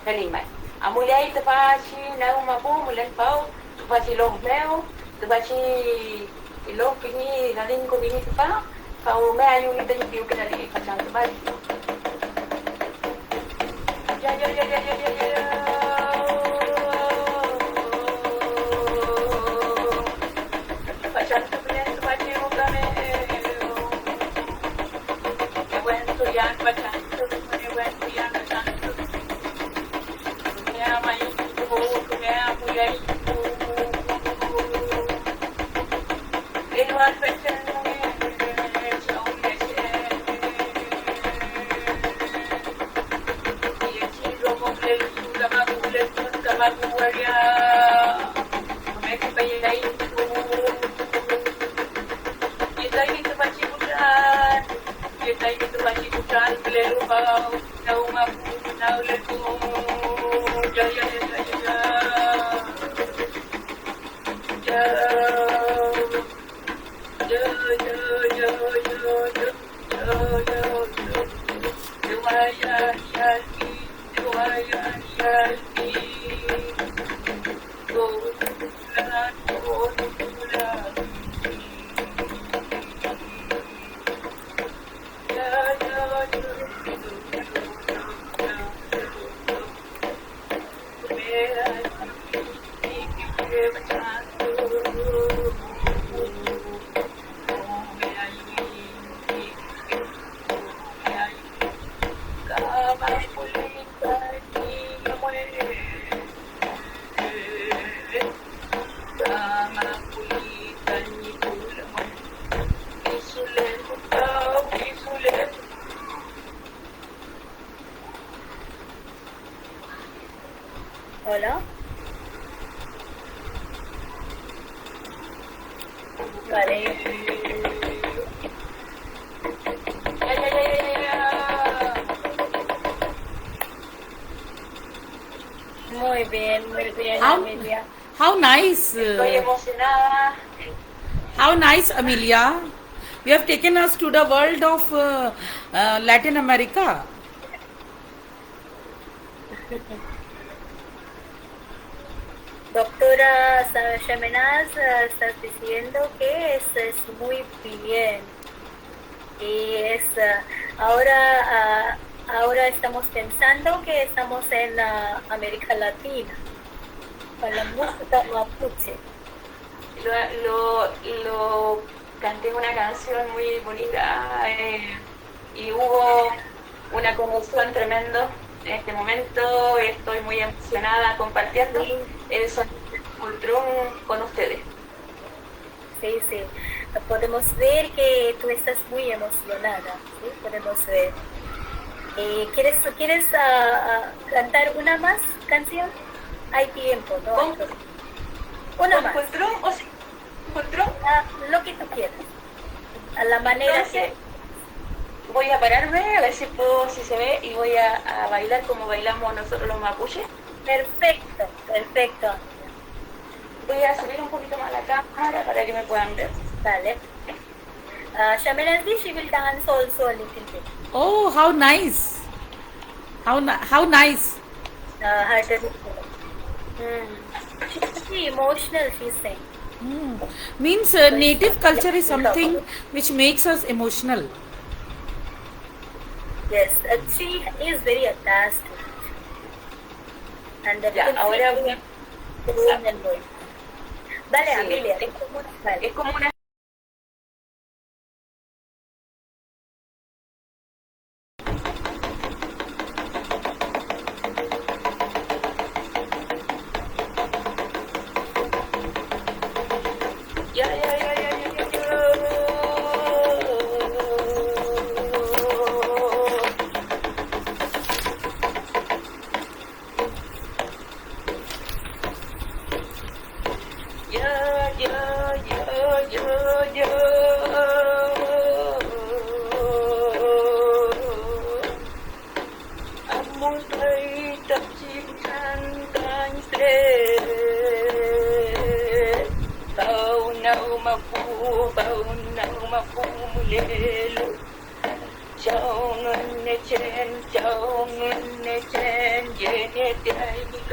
Feliz May. Amulay tepachi, naumapu, mulay pau, tupachi los meo, tupachi los pini, nadinko pini tepa, pau me ayunita y piu que nadie pachando mal. Ya. Pachando piniendo pachi mukame. Yan pachando, yan pachando. Kaya mayuko, kaya muyay. Inuan pachando, sa ulisin. Iyachiro mong lelusula magulat kung kamaguwarya. Kumekipayay ko. Itay nito pachimulan. Itay nito pachimulan. Lelo pa naumapu naulit ko. Jaya. Vale. Ya, ya, ya, ya, ya. Muy bien, How, Amelia. how nice, Estoy emocionada. how nice, Amelia. You have taken us to the world of Latin America. Doctora Shamenaz, estás diciendo que esto es muy bien. Y ahora estamos pensando que estamos en América Latina, con la música mapuche. Lo canté una canción muy bonita y hubo una conmoción tremendo en este momento. Estoy muy emocionada compartiendo el sonido del Cultrum con ustedes. Sí. Podemos ver que tú estás muy emocionada. ¿Sí? Podemos ver. ¿Quieres cantar una más canción? Hay tiempo, ¿no? ¿Con- Una ¿Con más. Cultrum o sin Cultrum? Lo que tú quieras. A la manera Entonces, voy a pararme a ver si puedo, si se ve, y voy a bailar como bailamos nosotros los mapuches. Perfecto. Voy a subir un poquito más la cámara para que me puedan ver. Vale. Shamenaz, she will dance also a little bit. Oh, how nice. How nice. Her traditional. She's very emotional, she's saying. Means native culture is something which makes us emotional. Yes, she is very attached to it. And Ya, ahora voy a... Vale, Sí, Amelia. es como una... Ya, ya, ya, ya, ya, ya, ya. Ya, ya, ya, ya, ya. Amun ay tapsikan kantre. Bau na umapu mulelo. Chao ngunne chen, jene tiaika.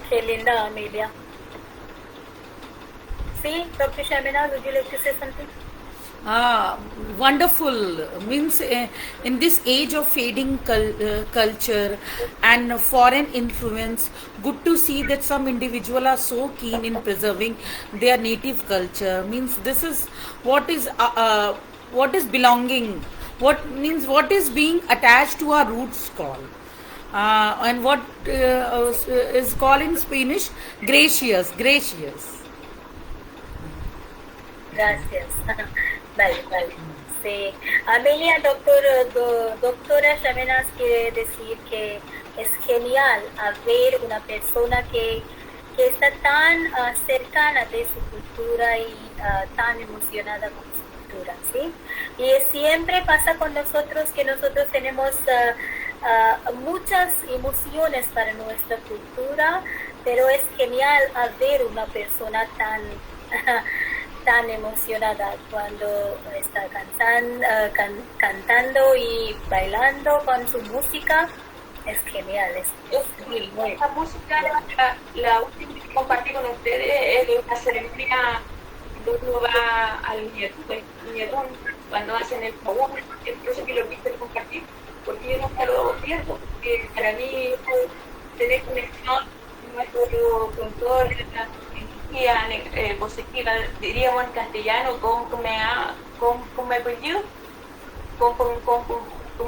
Qué linda, Amelia. Sí, Dr. Shamenaz, would you like to say something? Wonderful. Means in this age of fading culture and foreign influence, good to see that some individuals are so keen in preserving their native culture. Means this is what is belonging. What means what is being attached to our roots call. And what is called in Spanish gracious. Gracias. Vale. Sí. Amelia, doctora Shamenaz quiere decir que es genial ver una persona que está tan cercana de su cultura y tan emocionada con su cultura, ¿sí? Y siempre pasa con nosotros que nosotros tenemos muchas emociones para nuestra cultura, pero es genial ver una persona tan emocionada cuando está cantando y bailando con su música. Es genial, es muy bueno. Esta música, la última que compartí con ustedes, es de una ceremonia donde uno va al nietón cuando hacen el favor. Entonces que lo quise compartir, porque yo nunca lo pierdo, porque para mí tener conexión con toda la energía positiva, diríamos en castellano, con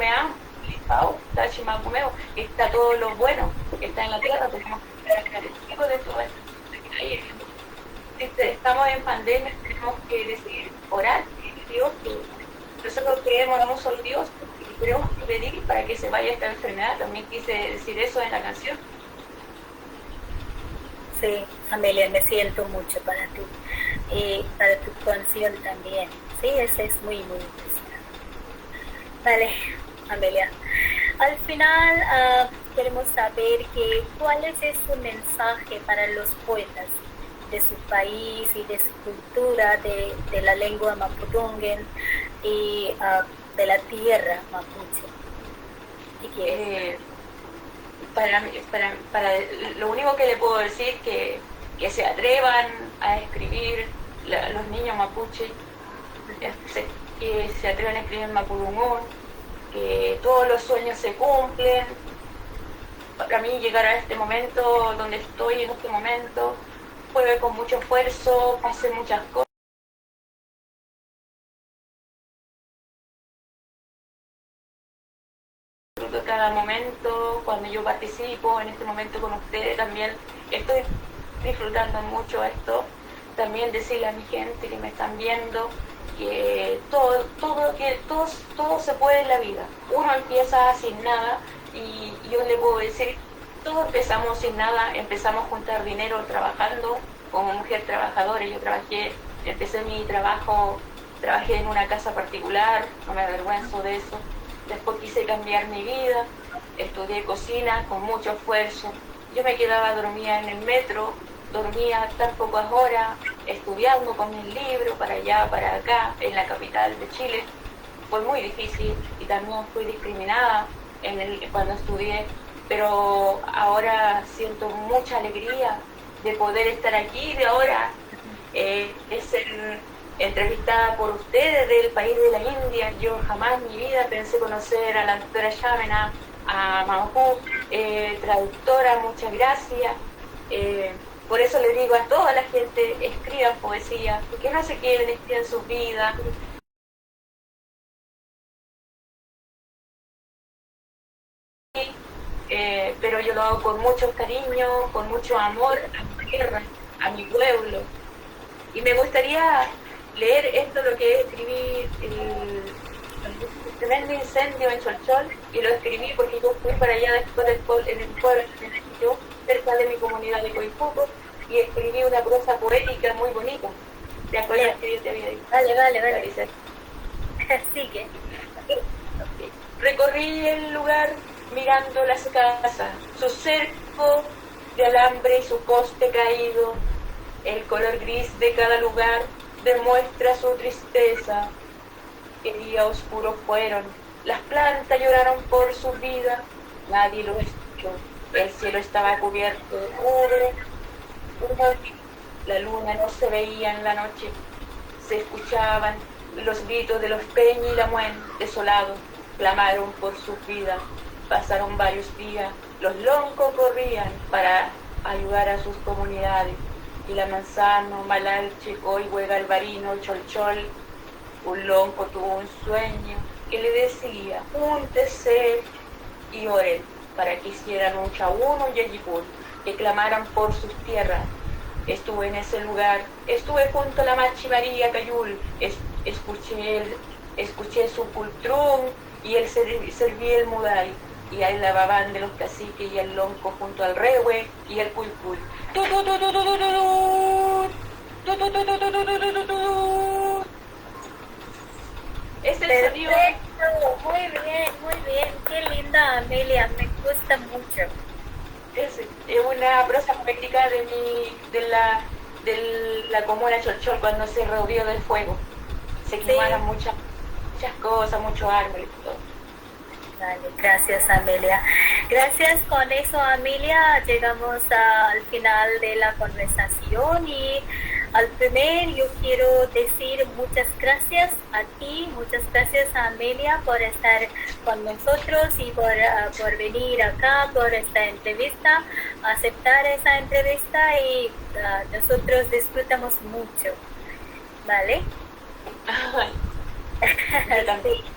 Mea, Lipao, Tachimapumeo, está todo lo bueno que está en la tierra, tenemos que ser agradecidos de todo esto. Estamos en pandemia, tenemos que decidir orar, Dios, que nosotros creemos en un solo Dios y queremos pedir para que se vaya esta enfermedad. También quise decir eso en la canción. Sí, Amelia, me siento mucho para ti y para tu canción también. Sí, ese es muy, muy especial. Vale, Amelia. Al final, queremos saber cuál es su mensaje para los poetas de su país y de su cultura, de la lengua mapudungun y de la tierra mapuche. ¿Qué quieres? Para lo único que le puedo decir que se atrevan a escribir los niños mapuche, que se atrevan a escribir en mapudungún, que todos los sueños se cumplen. Para mí llegar a este momento donde estoy en este momento fue con mucho esfuerzo, pasé muchas cosas. Cada momento, cuando yo participo en este momento con ustedes, también estoy disfrutando mucho esto. También decirle a mi gente que me están viendo que todo se puede en la vida. Uno empieza sin nada y yo le puedo decir, todos empezamos sin nada, empezamos a juntar dinero trabajando como mujer trabajadora. Yo empecé mi trabajo, trabajé en una casa particular, no me avergüenzo de eso. Después quise cambiar mi vida, estudié cocina con mucho esfuerzo. Yo me quedaba dormida en el metro, dormía tan pocas horas, estudiando con el libro para allá, para acá, en la capital de Chile. Fue muy difícil y también fui discriminada cuando estudié, pero ahora siento mucha alegría de poder estar aquí, de ahora ser entrevistada por ustedes del país de la India. Yo jamás en mi vida pensé conocer a la doctora Shamena, a Mamapú, traductora, muchas gracias. Por eso le digo a toda la gente, escriban poesía, que no se queden, escriban sus vidas. Pero yo lo hago con mucho cariño, con mucho amor a mi tierra, a mi pueblo. Y me gustaría leer esto, lo que escribí, el tremendo incendio en Cholchol, y lo escribí porque yo fui para allá después en el pueblo, cerca de mi comunidad de Coipuco, y escribí una prosa poética muy bonita. ¿Te acuerdas que yo te había dicho? Vale. Sigue. Recorrí el lugar mirando las casas, su cerco de alambre y su poste caído. El color gris de cada lugar demuestra su tristeza. Qué día oscuro fueron. Las plantas lloraron por su vida. Nadie lo escuchó. El cielo estaba cubierto de nubes. La luna no se veía en la noche. Se escuchaban los gritos de los Peña y la Muen, desolados. Clamaron por su vida. Pasaron varios días. Los loncos corrían para ayudar a sus comunidades. Y la Manzano, Malalche, Coihue, Galvarino, Cholchol, un lonco tuvo un sueño que le decía, júntese y oren para que hicieran un chaúno y yeyipún, que clamaran por sus tierras. Estuve en ese lugar, estuve junto a la Machi María Cayul, escuché su pultrún y él servía el mudai, y ahí la babán de los caciques y el lonco junto al rehue y el pulpul. Es el sonido. Perfecto, muy bien, qué linda, Amelia, me gusta mucho. Es una prosa poética de la comuna Cholchol cuando se rodeó del fuego. Se quemaron muchas cosas, muchos árboles y todo. Vale, gracias, Amelia. Gracias, con eso, Amelia, llegamos al final de la conversación y al primer yo quiero decir muchas gracias a ti, muchas gracias a Amelia por estar con nosotros y por venir acá, por esta entrevista, aceptar esa entrevista y nosotros disfrutamos mucho, ¿vale? Yo también.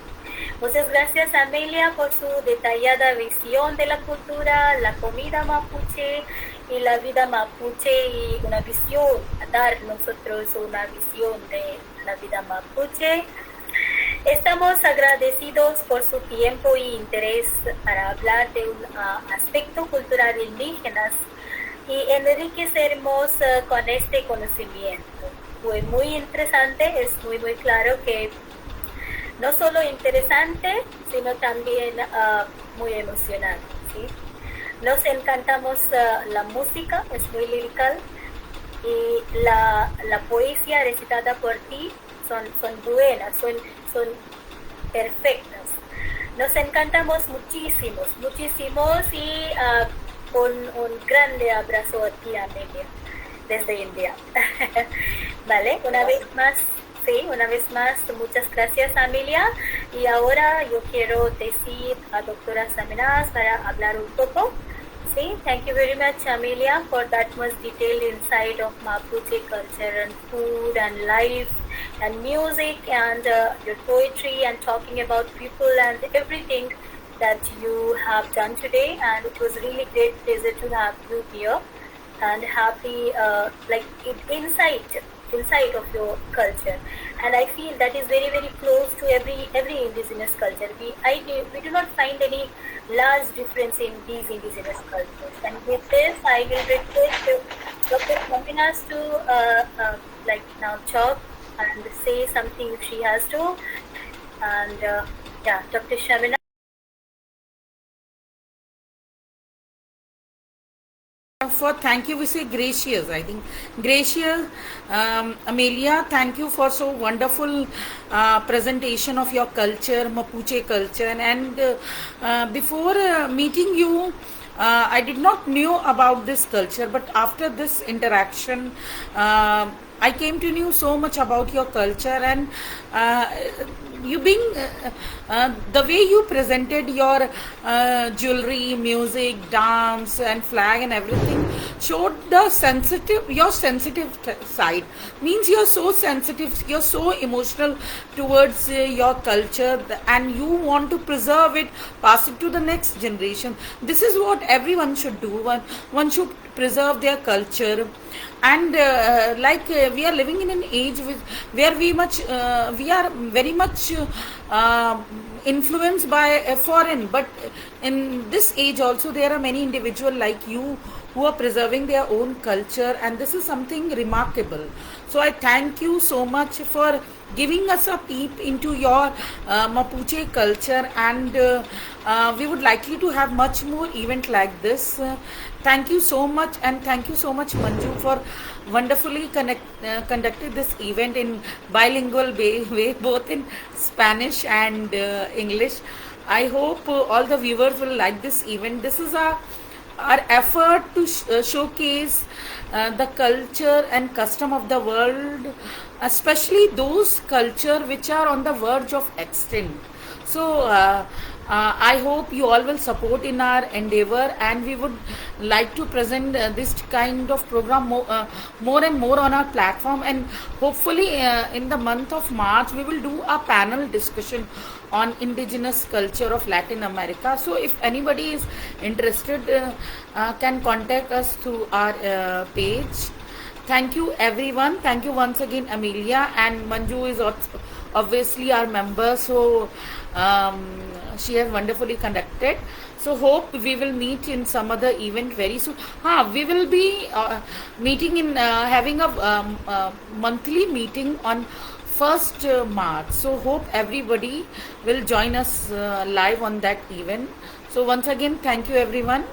Muchas gracias Amelia por su detallada visión de la cultura, la comida mapuche y la vida mapuche y una visión, dar nosotros una visión de la vida mapuche. Estamos agradecidos por su tiempo y interés para hablar de un aspecto cultural indígena y enriquecernos con este conocimiento. Fue muy interesante, es muy claro que no solo interesante, sino también muy emocionante. ¿Sí? Nos encantamos la música, es muy lirical, y la poesía recitada por ti son buenas, son perfectas. Nos encantamos muchísimos y un grande abrazo a ti, Amelia, desde India. Vale, una vez más, muchas gracias, Amelia. Y ahora yo quiero decir a doctora Saminas para hablar un poco. Sí, thank you very much, Amelia, for that much detailed insight of Mapuche culture and food and life and music and your poetry and talking about people and everything that you have done today. And it was really great pleasure to have you here and have the insight of your culture. And I feel that is very close to every indigenous culture. We do not find any large difference in these indigenous cultures. And with this, I will request Dr. Saminas to now talk and say something if she has to. And Dr. Saminas. Thank you, we say gracious, I think gracious. Amelia, thank you for so wonderful presentation of your culture, Mapuche culture. And before meeting you, I did not know about this culture, but after this interaction, I came to know so much about your culture. And you being the way you presented your jewelry, music, dance and flag and everything showed your sensitive side. Means you're so sensitive, you're so emotional towards your culture, and you want to preserve it, pass it to the next generation. This is what everyone should do. One should preserve their culture. And we are living in an age where we are very much influenced by foreign, but in this age also there are many individuals like you who are preserving their own culture, and this is something remarkable. So I thank you so much for giving us a peep into your Mapuche culture, and we would likely to have much more event like this. Thank you so much, and thank you so much, Manju, for wonderfully conducted this event in bilingual way, both in Spanish and English. I hope all the viewers will like this event. This is our effort to showcase the culture and custom of the world, especially those culture which are on the verge of extinct. So I hope you all will support in our endeavor, and we would like to present this kind of program more and more on our platform. And hopefully in the month of March we will do a panel discussion on indigenous culture of Latin America. So if anybody is interested, can contact us through our page. Thank you everyone. Thank you once again, Amelia, and Manju is obviously our member, so she has wonderfully conducted. So hope we will meet in some other event very soon. We will be meeting in having a monthly meeting on 1st March. So hope everybody will join us live on that event. So once again, thank you everyone.